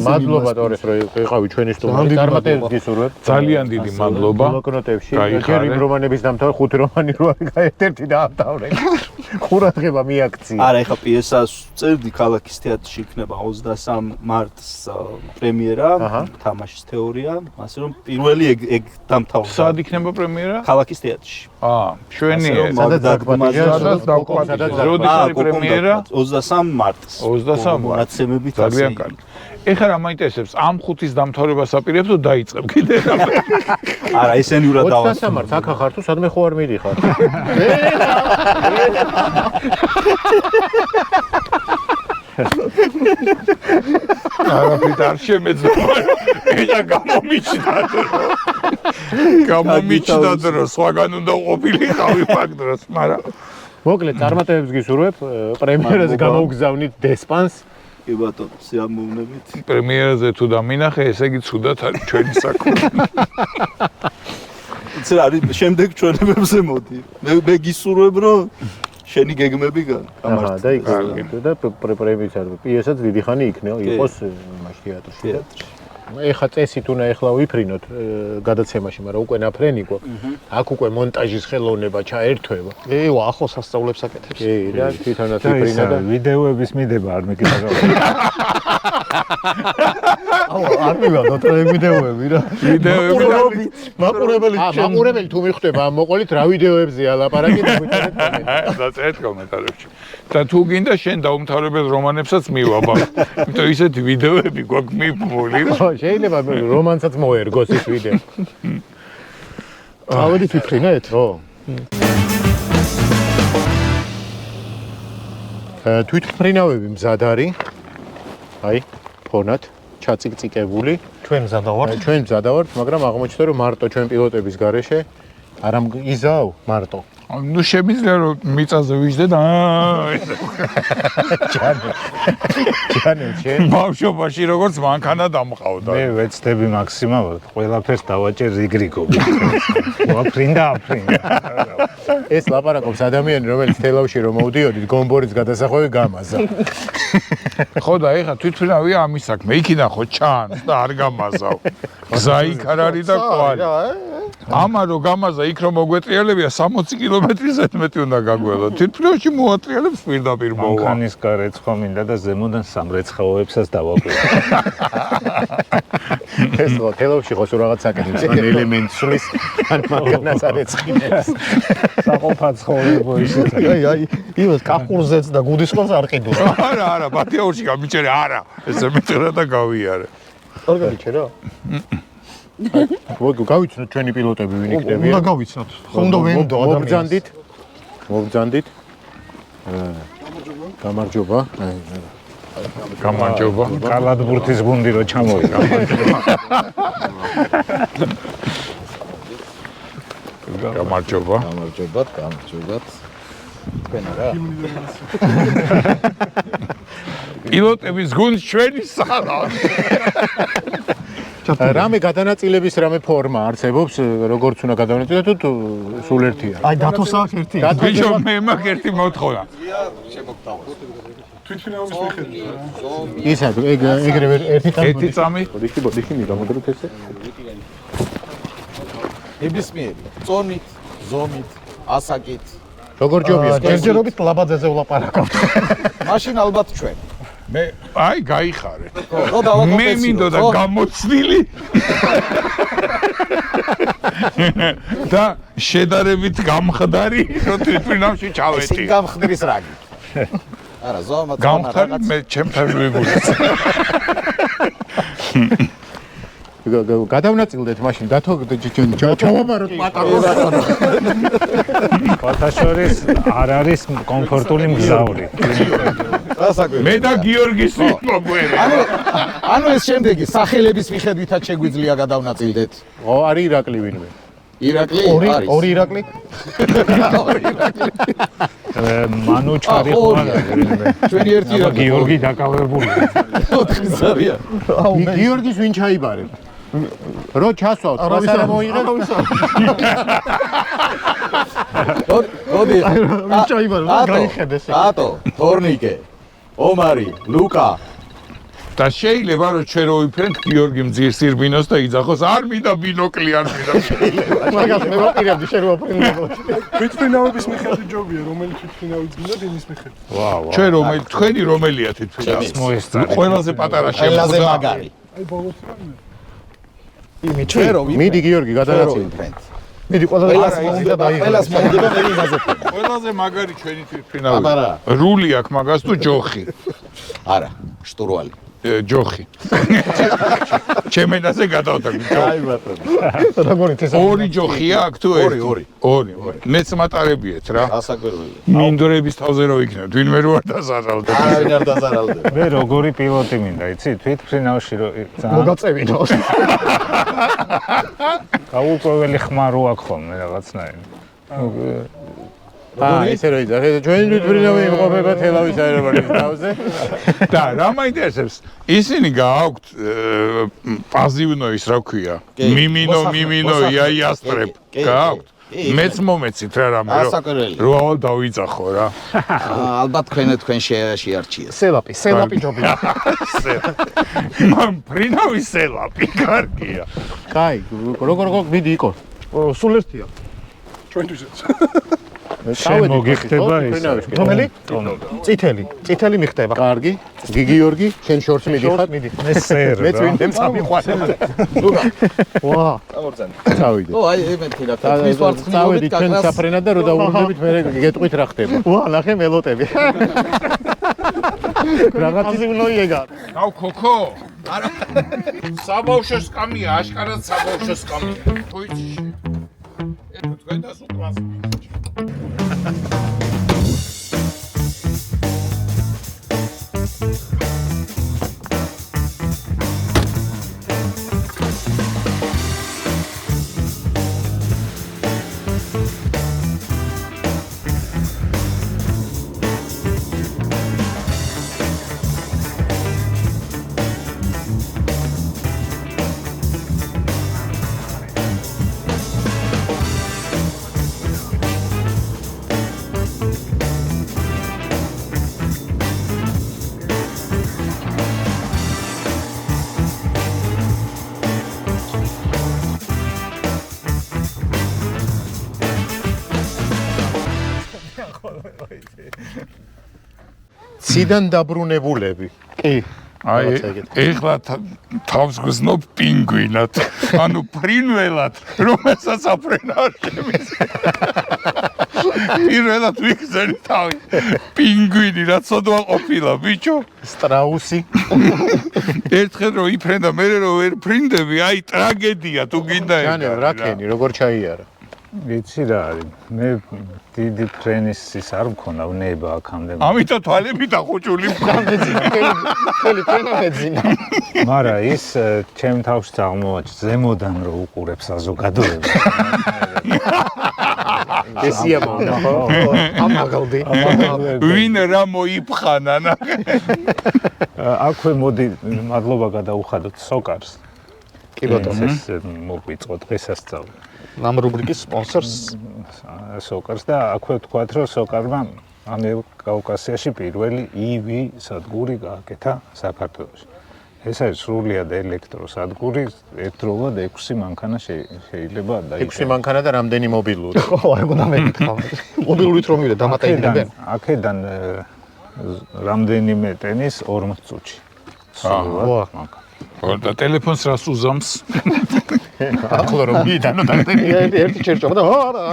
მადლობა თორეს რომ იყავი ჩვენი სტუმარი. წარმატებებს გისურვებ. ძალიან დიდი მადლობა. ბლოკნოტებში. გაიხარე. ჯერ იმ რომანების დამთავრ 5 რომანი რო არის ერთ-ერთი დაამთავრე. ყურადღება მიაქცია. არა, ეხა პიესას წერდი ქალაქის თეატრში იქნება 23 მარტს პრემიერა, თამაშის თეორია, ასე რომ პირველი ეგ დამთავრდა. სად იქნება პრემიერა? ქალაქის თეატრში. შვენიერ. სადაც დაგვატიჟა, სადაც დავკვატიჟა. როდის არის პრემიერა? 23 მარტს. 23 მარტს. მონაცემებით ძალიან კარგი. ეხლა რა მაინტერესებს, ამ ხუთის დამთავრებას აპირებ თუ დაიწყებ კიდე რამე? არა, ესენი ურა დავა. 23 მარტს აქ ახარ თუ სადმე ხო არ მიდიხარ? არაფრით არ შემეძლო. ეხლა გამომიჩნდათ რომ სხვაგან უნდა ყოფილიყავი მაგ დროს, მაგრამ მოკლედ წარმატებებს გისურვებ. პრემიერაზე გამოგზავნით დესპანს. კი ბატონო, სიამოვნებით. პრემიერაზე თუ დამინახე, ესე იგი ცუდად არის ჩვენი საქმე. იცი რა არის, შემდეგ ჩვენებებზე მოდი. მე გისურვებ რომ შენი გეგმები აჰა, და იქ და პრემიერა პიესაც დიდი ხანი იქნება, იყოს იმაში თეატრში. ეხა წესით უნდა ეხლა ვიფრინოთ გადაცემაში, მაგრამ უკვე ნაფრენი გვაქვს. აქ უკვე მონტაჟის ხელოვნება ჩაერთვება. ევა, ახლა სასწაულებს აკეთებს. კი, და თვითონაც ვიფრინა და ვიდეოების მიდება არ მეკითხა. აუ, არ მივადოთ რა ვიდეოები რა. ვიდეოები მაყურებელი მაყურებელი თუ მიხვდება ამ მოყოლით რა ვიდეოებზეა ლაპარაკი და გვიწერეთ კომენტარებში. დაწერეთ კომენტარებში. და თუ გინდა შენ დაუმთავრებელ რომანებსაც მივაბა. იმიტომ ისეთი ვიდეოები გვაქვს მიფული. შეიძლება რომანსაც მოერგოს ის ვიდეო. ავედით ვიფრინეთ? ხო. თვითმფრინავები მზად არის. აი, ფონად ჩაწიკწიკებული. ჩვენ მზადავართ. ჩვენ მზადავართ, მაგრამ აღმოჩნდა რომ მარტო ჩვენ პილოტების გარეშე არ იზავ მარტო. ნუ შემიძლია რომ მიწაზე ვიждე და ჩანელში ბავშვობაში როგორც მანქანა დამყავდა. მე ვეცდები მაქსიმალურად ყველაფერს დავაჭერ რიგრიგობით. ვაფრინდა აფრინდა. ეს ლაპარაკობს ადამიანი, რომელიც თელავში რომ მოვდიოდით, გომბორის გადასახვევი გამაზა. ხო და ეხა თვითმფრინავია ამის საქმე. იქიდან ხო ჩანს და არ გამაზავ. გზა იქ არ არის და კვალი. ამა რო გამაზა იქ რომ მოგვეტრიალებია 60 კილომეტრის მეტი უნდა გაგველო. თვითმფრინავში მოატრიალებს პირდაპირ მოვა. მანქანის გარეცხვა მინდა და ზემოდან სამრეცხაოებსაც დავაკვირდე. ეს ხო თელავში ხო სულ რაღაც საკეთებს, ან ელემენტს სulis, ან მანქანას არეცხინებს. საყოფა ცხოვრება ისეთ. აი, იმას კახურზეც და გუდისკოს არ ყიდულობ. არა, ბათიაურში გამიჭერე, არა. ესე მიწერა და გავიარე. არ გამიჭერა? გავიცნოთ ჩვენი პილოტები ვინ იქნებიან. უნდა გავიცნოთ. ხო უნდა ვენდო ადამიანს. მობრძანდით. გამარჯობა. გამარჯობა. კალათბურთის გუნდი რო ჩამოვიდა. გამარჯობა. გამარჯობათ. თქვენ არა? პილოტების გუნდს ჩვენი სალა. რამე გადანაწილების რამე ფორმა არსებობს, როგორც უნდა გადავანაწილოთ, თუ სულ ერთია. აი დათოს აქვს ერთი. ბიჭო, მე მაგ ერთი მოთხოვნა. ისა ეგრევე ერთი წამი. დიში მიგამოდროთ ესე. ნებისმიერი წონით, ზომით, ასაკით. როგორ ჯობია? ჯერჯერობით ლაბაძეზე ვლაპარაკობთ. მაშინ ალბათ ჩვენ. მე აი გაიხარე. რო დავაკომპენსირო. მე მინდოდა გამოცდილი. და შედარებით გამხდარი, რომ თვითმფრინავში ჩავედი. ეს გამხდრის რაგი. არა, ზომად გამხდარი მე ჩემთან ვიგულე. გადავნაწილდეთ მაშინ დათო ჩავაბაროთ პატარა. ფათაშორის არ არის კომფორტული მგზავრი. მე და გიორგის მოგვერე. ანუ ეს შემდეგი სახელების მიხედვითაც შეგვიძლია გადავნაწილდეთ. ო არის ირაკლი ვინმე. ირაკლი არის. ორი ირაკლი? მანუ ჩარი ხო არა? ჩვენი ერთი ირაკლი. გიორგი დაკავებულია. 4 ზარია. გიორგის ვინ ჩაიბარებ? რო ჩასვავთ, მას არ მოიღებ. მოდი. ვინ ჩაიბარო? გაიხედეს. ატო, თორნიკე, ომარი, ლუკა. და შეიძლება რომ ჩვენ რო ვიფრენთ გიორგი მძირს ირბინოს და იძახოს არ მინდა ბინოკლი არ მინდა. მაგას მე ვაპირებდი შენ რო აფრინდებო. თვითმფრინავების მიხედვით ჯობია, რომელი თვითმფრინავიც გინდა იმის მიხედვით. ჩვენ რომელი თქვენი რომელია თვითმფრინავი? მოესწარი. ყველაზე პატარა ყველაზე შემოხდა. მაგარი. აი ბოლოს რამე. ჩვენ რო ვიფრენთ. მიდი გიორგი გადანაწილდე. ვიფრენთ. მიდი ყველა ყველას მომდა დაიღო. ყველას მომდება მე ვიღაზე. ყველაზე მაგარი ჩვენი თვითმფრინავი. აბარა. რული აქვს მაგას თუ ჯოხი? არა, შტურვალი. ჯოხი. ჩემენაზე გადავდაგდი. აი ბატონო. როგორი თესა. ორი ჯოხია აქ თუ ერთი? ორი. მეც მატარებიეთ რა. ასაკვირველი. მინდორების თავზე რო იქნებ, ვინმე რო არ დაზარალდა. არავინ არ დაზარალდება. მე როგორი პილოტი მინდა, იცი? თვითმფრინავში რო მოგაწევინო. გაურკვეველი ხმა რო აქვს ხოლმე რაღაცნაირი. ესე რო იძახე, ჩვენი თვითმფრინავი იმყოფება თელავის აეროპორტის თავზე. და რა მაინტერესებს, ისინი გააქვთ პაზივნოის რა ქვია? მიმინო, იასტრებ. გააქვთ? მეც მომეცით რა რამე რო ავალ დავიძახო რა. ალბათ თქვენ შეარჩიეს. სელაპი ჯობია. მან ფრინავი სელაპი კარგია. კაი, როგორ მიდი იყო? სულ ერთია. ჩვენთვისაც. შენ მოგიხდება ის. რომელი? წითელი მიხდება. კარგი. გიორგი, შენ შორს მიდიხარ? მიდი. მე სერ. მეც ვინდემ წამიყვანე. ვა. წავიდე. ო აი ემეთი რა თქვის ვარცხნილობით წავიდით ჩვენ საფრენად და რო დავუბრუნდებით მე გეტყვით რა ხდება. ვა, ნახე მელოტები. რაღაცი ზიმნოიეგა. აუ ქოქო? არა. საბავშვო სკამია, აშკარად საბავშვო სკამია. თუიცი. თქვენ დასუკლას. ციდან დაბრუნებულები. კი. აი ეხლა თავს გზნობ პინგვინად, ანუ ფრინველად, რომელსაც აფრენ არ შემიძლია. პირველად ვიგზავნა თავი. პინგვინი რა ცოდვა ყოფილა, ბიჭო. სტრაუსი. ერთხელ რო იფრენ და მე რო ვერ ფრინდები, აი ტრაგედია თუ გინდა ეგ. ჯანე რაკენი, როგორ ჩაიარა? ვიცი რა არის, მე დიდი ფრენის ის არ მქონდა უნება აქამდე. ამიტომ თვალები დახუჭული მქონდა. ხელი ფენამეძინა. მაგრამ ის ჩემ თავს აღმოაჩ ზემოდან რო უყურებს საზოგადოება. ესია მოვნა ხო? ამაღლდი. ვინ რა მოიფხანა ნა. აქვე მოდი მადლობა გადაუხადოთ სოკარს. კი ბატონო. ეს მოგვიწყო დღესასწაული. ამ რუბრიკის სპონსორს სოკარს და აქვე ვთქვათ რომ სოკარმა ამიერკავკასიაში პირველი EV სადგური გააკეთა საქართველოში. ეს არის სრულიად ელექტროსადგური, ერთდროულად 6 მანქანა შეიძლება დაიჭიროს. 6 მანქანა და რამდენი მობილური? ხო, არ უნდა მეკითხა. მობილურით რომ მივიდე დამატებინებენ. აქედან რამდენიმე ტენის 40 წუთში. ვაა. და ტელეფონს რას უზამს? ახლო რომ მიდანო დარტენი. ერთი ჩერჭობა და არა.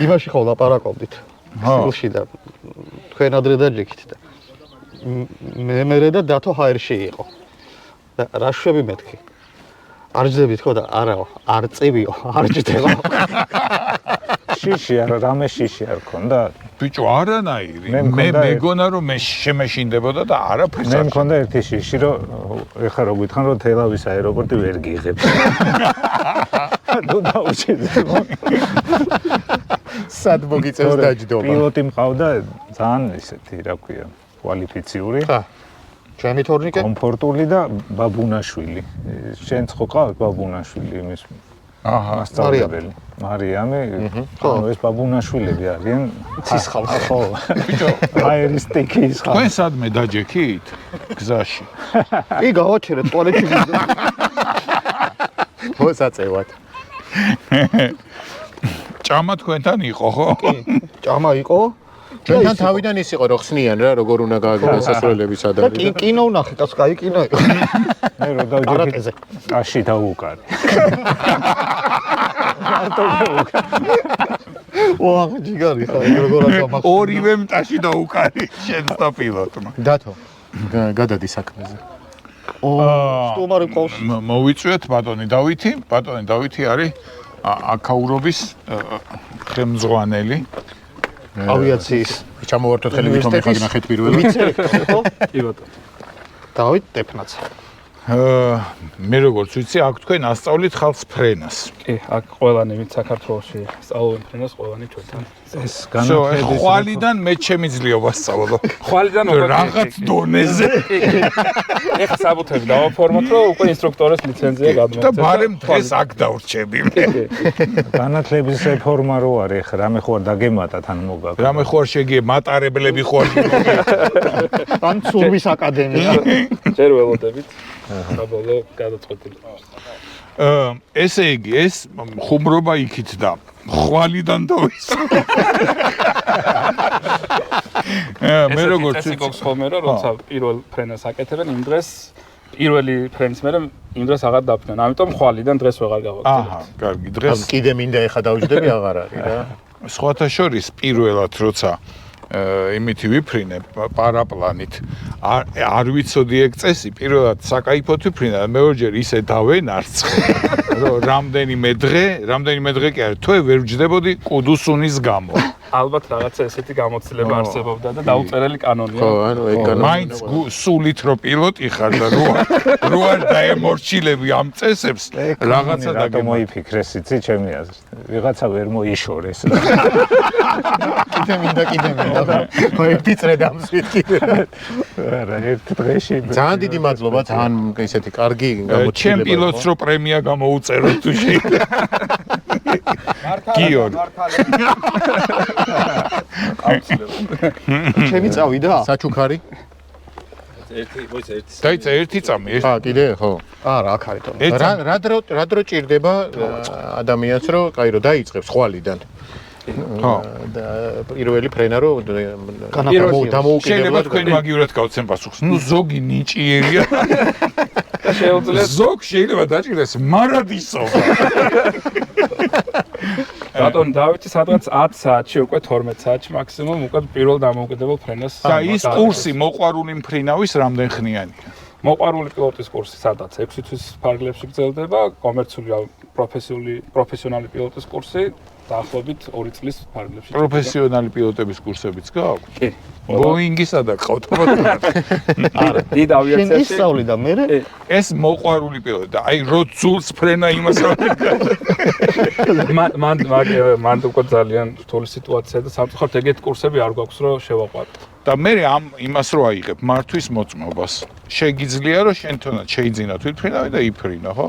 იმაში ხო ლაპარაკობდით. სულში და თქვენ ადრე დაჯექით და მე და დათო ჰაერში იყო. და რა შვები მეთქი? არ ჯდებით ხო და არაო, არ წივიო, არ ჯდება. შიში არ რამე შიში არ ქონდა? ბიჭო არანაირი. მე მეგონა რომ მე შემეშინდებოდა და არაფერს მე მქონდა ერთი შიში რომ ეხლა რო გითხან რომ თელავის აეროპორტი ვერ გიღებს. თუ დაუჭირდება. სად მოგიწევს დაჯდობა? პილოტი მყავდა ძალიან ისეთი რა ქვია კვალიფიციური. ხა. ჩემი თორნიკე? კომფორტული და ბაბუნაშვილი. შენც ხო ყავთ ბაბუნაშვილი იმის მასწავლებელი. მარიამი, ანუ ეს ბაბუნაშვილები არიან ცისხალხი. ხო. ბიჭო, აერის ტექის ხალხი. თქვენ სადმე დაჯექით? გზაში. კი გავაჩერეთ ტუალეტში. ხო საწევად. ჭამა თქვენთან იყო, ხო? კი. ჭამა იყო? ჩვენთან თავიდან ის იყო რომ ხსნიან რა როგორ უნდა გააგდეს სასწრებლების და ადარი. კინო ვნახე, კაც კაი კინო იყო. მე რო დავჯექი ტაში დაუკარი. ვაა, ჯიგარი ხა, როგორ აღამახ. ორივე მტაში დაუკარი შენს და პილოტმა. დათო გადადი საქმეზე. სტუმარი ყავს. მოვიწვიეთ ბატონი დავითი. ბატონი დავითი არის აკაურობის ხელმძღვანელი. ავიაციის ჩამოვართოთ ხელი ვითომ მიხაგნახეთ პირველად. ვიცი ხო? კი ბატონო. დავით ტეფნაց. მე როგორც ვიცი, აქ თქვენ ასწავლით ხალხს ფრენას. კი, აქ ყველანი ვინც საქართველოში სწავლობენ ფრენას, ყველანი ჩვენთან. ეს განაცხადის ხვალიდან მე შემიძლია ვასწავლო. ხვალიდან რაღაც დონეზე. ეხლა საბუთები დავაფორმოთ, რომ უკვე ინსტრუქტორის ლიცენზია გადმოგვცეთ. და ბარემ დღეს აქ დავრჩები მე. განათლების რეფორმა რო არის, ეხლა რამე ხო არ დაგემატათ ან მოგაქვს. რამე ხო არ შეგია მატარებლები ხო არ ან ცურვის აკადემია. ჯერ ველოდებით. საბოლოო გადაწყვეტილი. ესე იგი, ეს ხუმრობა იქით და ხვალიდან დავისწავლე. მე როგორც ვიცი გქოს ხოლმე რომ როცა პირველ ფრენას აკეთებენ იმ დღეს პირველი ფრენის მერე იმ დღეს აღარ დაფრენ. ამიტომ ხვალიდან დღეს ვეღარ გავაკეთებ. აჰა, კარგი, დღეს კიდე მინდა ეხა დავჯდები აღარ არის რა. სხვათა შორის პირველად როცა იმითი ვიფრინე პარაპლანით არ ვიცოდი ეგ წესი პირველად საკაიფოდ ვიფრინე და მეორჯერ ისე დავენარცხე რომ რამდენიმე დღე კი არა თვე ვერ ვჯდებოდი კუდუსუნის გამო ალბათ რაღაცა ესეთი გამოცდილება არსებობდა და დაუწერელი კანონია. ხო, ანუ ეგ კანონია. მაინც სულით რო პილოტი ხარ და რო არ დაემორჩილები ამ წესებს რაღაცა რატომ მოიფიქრეს იცი ჩემი აზრით. ვიღაცა ვერ მოიშორეს. კიდე მინდა. ხო ერთი წრე დამსვით კიდე. არა, ერთ დღეში. ძალიან დიდი მადლობა, ძალიან ისეთი კარგი გამოჩილება. ჩემ პილოტს რო პრემია გამოუწეროთ თუ შეიძლება. გიორგი. ჩემი წავიდა? საჩუქარი? დაიცა ერთი წამი. ხა, კიდე, ხო. არა, აქ არის თორე. რა დრო ჭირდება ადამიანს რომ, კაი, რომ დაიწყებს ხვალიდან. პირველი ფრენა რო შეიძლება თქვენ მაგივრად გავცემ პასუხს. ნუ ზოგი ნიჭიერია. ზოგ შეიძლება დაჭირდეს მარადისო. ბატონ დავითი სადღაც 10 საათში უკვე 12 საათში მაქსიმუმ უკვე პირველ დამოუკიდებელ ფრენას. და ის კურსი მოყვარული მფრინავის რამდენ ხნიანია? მოყვარული პილოტის კურსი სადაც 6 თვის ფარგლებში გრძელდება, კომერციული პროფესიონალი პილოტის კურსი დაახლოებით 2 წლის ფარგლებში. პროფესიონალი პილოტების კურსებიც გააქვთ? კი. ბოინგისა და ყავთ. არა, დიდ ავიაციაში. შენ ისწავლი და მე ეს მოყვარული პილოტი და აი რო ძულს ფრენა იმას მან უკვე ძალიან რთული სიტუაცია და სამწუხაროდ ეგეთ კურსები არ გვაქვს რომ შევაყვაროთ. და მე ამ იმას რო აიღებ მართვის მოწმობას შეგიძლია რომ შენ თონად შეიძინა თვითმფრინავი და იფრინო ხო?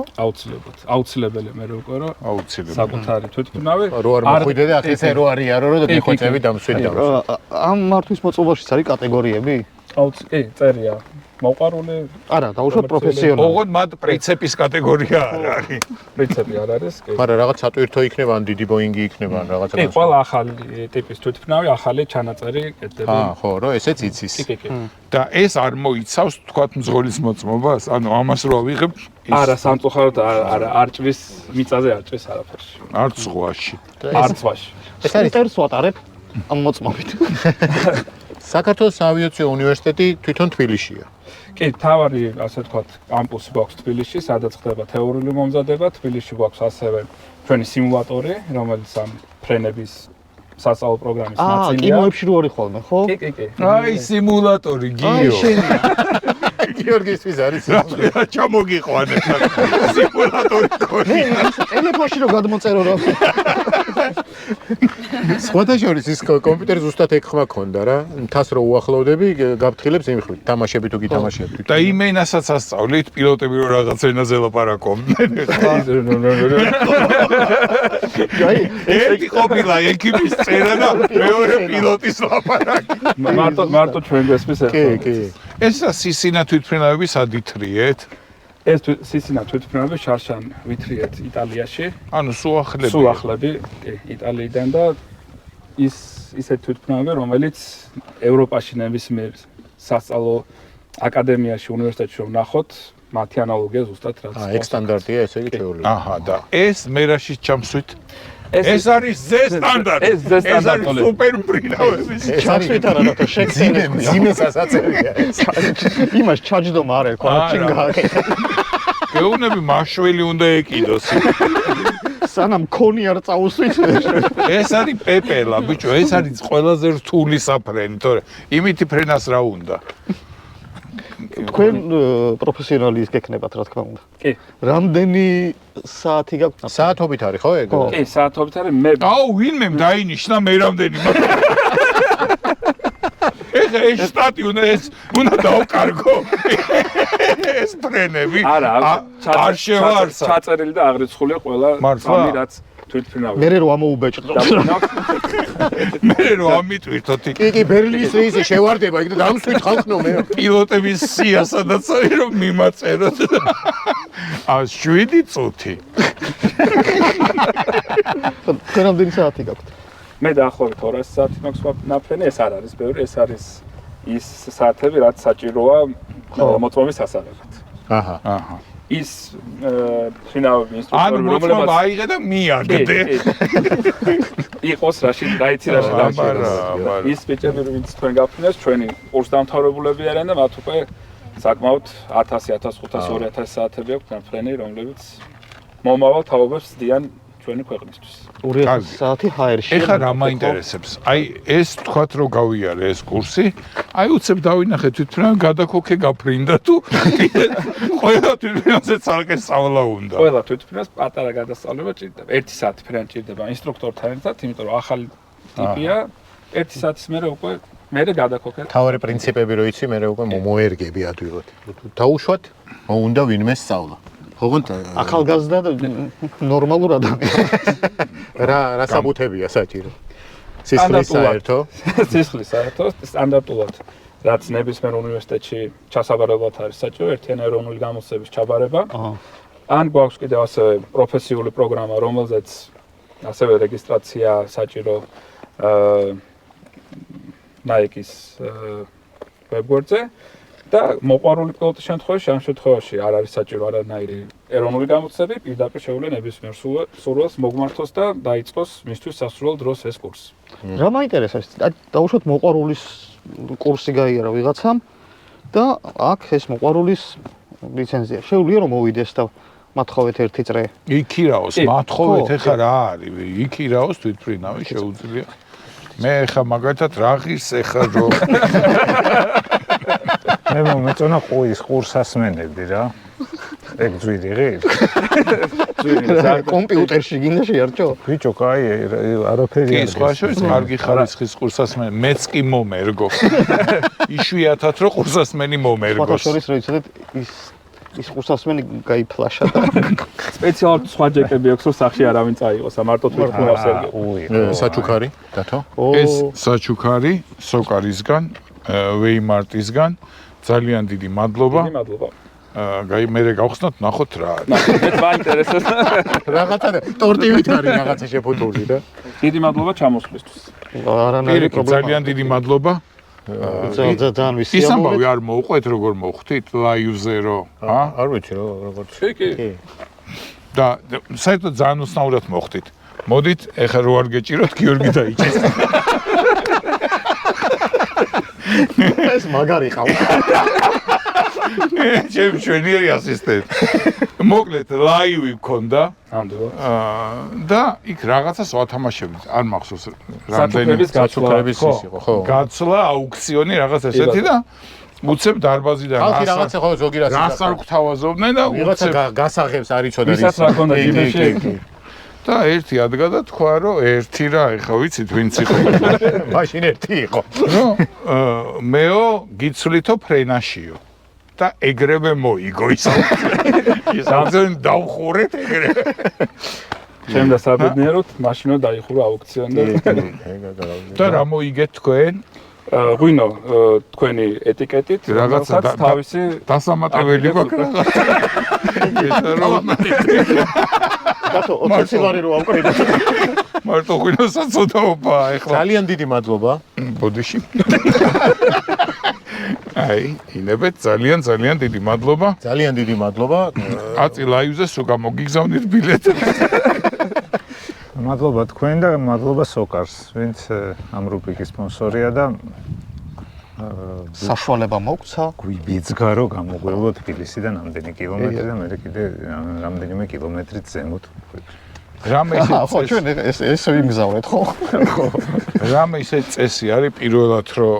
აუცილებელი მე რო უკვე რომ აუცილებელი საკუთარი თვითმფრინავი რო არ მოხვიდე და აქ ესე რო არიარო რომ მიხვეწები დამსვით დამს. ამ მართვის მოწმობაშიც არის კატეგორიები? კი, წერია. მოყვარული არა, დაუშვათ პროფესიონალი. ოღონდ მათ პრინციპის კატეგორია არ არის. პრინციპი არ არის, კი. მაგრამ რაღაც სატვირთო იქნება, ან დიდი ბოინგი იქნება, ან რაღაცა. კი, ყველა ახალი ტიპის თვითმფრინავი, ახალი ჩანაწერი კეთდება. ხო, რომ ესეც იცის. კი. და ეს არ მოიცავს თქვათ მძღოლის მოწმობას? ანუ ამას რო ავიღებ არა, სამწუხაროდ არ ჭრის მიწაზე არ ჭრის არაფერში. არც ზღვაში. არც ზღვაში. ეს არის ტერს ვატარებ ამ მოწმობით. საქართველოს ავიაციო უნივერსიტეტი თვითონ თბილისშია. კი, თავარი, ასე ვთქვათ, კამპუსი გვაქვს თბილისში, სადაც ხდება თეორიული მომზადება. თბილისში გვაქვს ასევე ჩვენი სიმულატორი, რომელიც ამ ფრენების სასწავლო პროგრამის ნაწილია. კინოებში რო არის ხოლმე, ხო? კი. აი სიმულატორი, გიო. გიორგისთვის არის ჩამოგიყვანე სიმულატორი ქონი. ტელეფონში რო გადმოწერო რა. სხვადასხვა ის კომპიუტერი ზუსტად ეგ ხმა ქონდა რა. მთას რო უახლოვდები, გაფრთხილებს იმ ხვით. თამაშები თუ გითამაშებთ. და იმენასაც ასწავლით პილოტები რო რაღაც ენაზე ლაპარაკობდნენ. აი, ერთი ყოფილა ექიპის წერა და მეორე პილოტის ლაპარაკი. მარტო ჩვენ გესმის ახლა. კი. ეს სისინა თვითმფრინავების ადითრიეთ? ეს სისინა თვითმფრინავები შარშან ვითრიეთ იტალიაში. ანუ სუახლები. სუახლები, კი, იტალიიდან და ისეთ თვითმფრინავები, რომელიც ევროპაში ნებისმიერ სასწავლო აკადემიაში, უნივერსიტეტში რომ ნახოთ, მათი ანალოგია ზუსტად რაც. ეგ სტანდარტია, ესე იგი ჩვეულებრივი. აჰა, და ეს მე რაშიც ჩამსვით? ეს არის ზე სტანდარტი. ეს ზე სტანდარტი. ეს არის სუპერ მფრინავების. ჩამსვით არა და შეგწინე. ძიმე სასაცელია ეს. იმას ჩაჯდომა არ ეკვა, ჩინ გააკეთა. გეუბნები მაშვილი უნდა ეკიდოს. სანამ ქონი არ წაუსვით. ეს არის პეპელა, ბიჭო, ეს არის ყველაზე რთული საფრენი, თორე იმითი ფრენას რა უნდა? თქვენ პროფესიონალის გექნებათ, რა თქმა უნდა. კი. რამდენი საათი გაქვთ? საათობით არის ხო ეგ? კი, საათობით არის მე. აუ, ვინმე დაინიშნა მე რამდენი ეხა ეს სტატი უნდა დავკარგო. ეს ფრენები არ შევარსა. ჩაწერილი და აღრიცხულია ყველა სამი რაც თვითმფრინავი. მე რო ამოუბეჭდო. მე რო ამიტვირთოთ. კი, ბერლინის რეისი შევარდება იქ და დამსვით ხალხნო მე. პილოტების სია სადაც არის რომ მიმაწეროთ. 7 წუთი. თქვენ რამდენი საათი გაქვთ? მე დაახლოებით 200 საათი მაქვს ნაფრენი, ეს არ არის ბევრი, ეს არის ის საათები, რაც საჭიროა მოწმობის ასაღებად. აჰა. ის ფინავები ინსტრუქტორი რომლებსაც აიღე და მიაგდე. იყოს რაში დაიცი რაში დამჭირდა. ის ბიჭები ვინც თქვენ გაფრინეს, ჩვენი კურსდამთავრებულები არიან და მათ უკვე საკმაოდ 1000, 1500, 2000 საათები აქვს ნაფრენი, რომლებიც მომავალ თაობებს დიან ჩვენი ქვეყნისთვის. 200 საათი ჰაერში. ეხლა რა მაინტერესებს? აი ეს თქვათ რომ გავიარე ეს კურსი, აი უცებ დავინახე თვითმფრინავი გადაქოქე გაფრინდა თუ ყველა თვითმფრინავზე ცალკე სწავლა უნდა. ყველა თვითმფრინავს პატარა გადასწავლება ჭირდება. 1 საათი ფრენ ჭირდება ინსტრუქტორთან ერთად, იმიტომ რომ ახალი ტიპია. 1 საათის მერე უკვე მერე გადაქოქე. თავარი პრინციპები რო იცი, მერე უკვე მოერგები ადვილად. დაუშვათ, უნდა ვინმე სწავლა. ოღონდ ახალგაზრდა და ნორმალურ ადამიანს. რა საბუთებია საჭირო? სისხლის საერთო? სისხლის საერთო, სტანდარტულად, რაც ნებისმიერ უნივერსიტეტში ჩასაბარებლად არის საჭირო, ერთიანი ეროვნული გამოცდების ჩაბარება. ან გვაქვს კიდევ ასევე პროფესიული პროგრამა, რომელზეც ასევე რეგისტრაცია საჭირო Nike-ის ვებგვერდზე და მოყვარული პილოტის შემთხვევაში ამ შემთხვევაში არ არის საჭირო არანაირი ეროვნული გამოცდები, პირდაპირ შეუძლია ნებისმიერ სურვილს მოგმართოს და დაიწყოს მისთვის სასურველ დროს ეს კურსი. რა მაინტერესებს? დაუშვათ მოყვარულის კურსი გაიარა ვიღაცამ და აქ ეს მოყვარულის ლიცენზია. შეუძლია რომ მოვიდეს და მათხოვეთ ერთი წრე. იქირაოს, მათხოვეთ ეხა რა არის? იქირაოს თვითმფრინავი შეუძლია. მე ეხა მაგალითად რა ღირს ეხა რომ მე მომეწონა ყურის ყურსასმენები რა. ეგ ძვირი ღირს. კომპიუტერში გინდა შეარჩო? ბიჭო, კაი, არაფერი კი, სხვა შორის კარგი ხარისხის ყურსასმენი, მეც კი მომერგო. იშვიათად რომ ყურსასმენი მომერგოს. სხვა შორის რა იცოდეთ ის ყურსასმენი გაიფლაშა და სპეციალურად სხვა ჯეკები აქვს რომ სახში არავინ წაიღოს, მარტო თუ იქნას ერგო. საჩუქარი, დათო? ეს საჩუქარი სოკარისგან, ვეიმარტისგან ძალიან დიდი მადლობა. დიდი მადლობა. მე გავხსნათ, ნახოთ რა არის. მე მაინტერესებს. რაღაცა ტორტივით არის რაღაცა შეფუთული და. დიდი მადლობა ჩამოსვლისთვის. არანაირი პრობლემა. ძალიან დიდი მადლობა. ძალიან ვისიამოვნეთ. ის ამბავი არ მოუყვეთ როგორ მოხვდით ლაივზე რო, არ ვიცი როგორც. კი. და საერთოდ ძალიან უცნაურად მოხვდით. მოდით, ეხლა რო არ გეჭიროთ, გიორგი დაიჭეს. ეს მაგარი ყავ. ჩემ ჩვენიერი ასისტენტი. მოკლედ ლაივი მქონდა. ამდენად. და იქ რაღაცას ვათამაშებდით, არ მახსოვს საჩუქრების საჩუქრების ის იყო, ხო? გაცვლა, აუქციონი რაღაც ესეთი და უცებ დარბაზიდან ხალხი რაღაცა ხო ზოგი რაც რას არ გვთავაზობდნენ და ვიღაცა გასაღებს არ იცოდა ვისაც რა ქონდა ჯიბეში. და ერთი ადგა და თქვა რომ ერთი რა ეხა ვიცით ვინც იყო. მაშინ ერთი იყო. რომ მეო გიცვლითო ფრენაშიო. და ეგრევე მოიგო ის. ისავენ დავხურეთ ეგრევე. ჩემ და საბედნიეროდ მაშინო დაიხურა აუქციონი და რა მოიგეთ თქვენ? ღვინო თქვენი ეტიკეტით რაღაცა თავისი დასამატებელი გვაქვს რაღაცა. დათო 20 ლარი რო ავკრიბე. მარტო ღვინოსაც ოდაობა ეხლა. ძალიან დიდი მადლობა. ბოდიში. აი, ინებეთ ძალიან დიდი მადლობა. ძალიან დიდი მადლობა. აწი ლაივზე სულ გამოგიგზავნით ბილეთი. მადლობა თქვენ და მადლობა სოკარს, ვინც ამ რუბრიკის სპონსორია და საშუალება მოგცა. გვიბიძგა რომ გამოგვევლო თბილისიდან ამდენი კილომეტრი და მე კიდე რამდენიმე კილომეტრით ზემოთ. რამე ხო, ჩვენ ეს ვიმგზავრეთ ხო? რამე ისე წესი არის პირველად რომ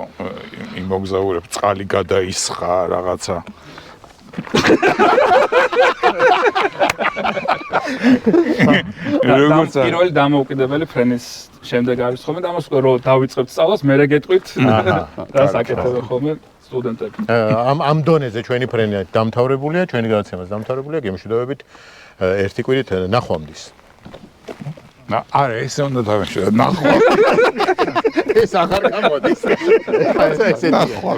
იმოგზაურებ წყალი გადაისხა რაღაცა. როგორც პირველი დამოუკიდებელი ფრენის შემდეგ არის ხოლმე და ამას რომ დავიწყებთ სწავლას, მე გეტყვით რა საკეთებენ ხოლმე სტუდენტები. ამ დონეზე ჩვენი ფრენი დამთავრებულია, ჩვენი გადაცემაც დამთავრებულია, გემშვიდობებით ერთი კვირით ნახვამდის. არა, ესე უნდა დავეშვიდოთ. ნახვა. ეს აღარ გამოდის. ესეთია. ნახვა.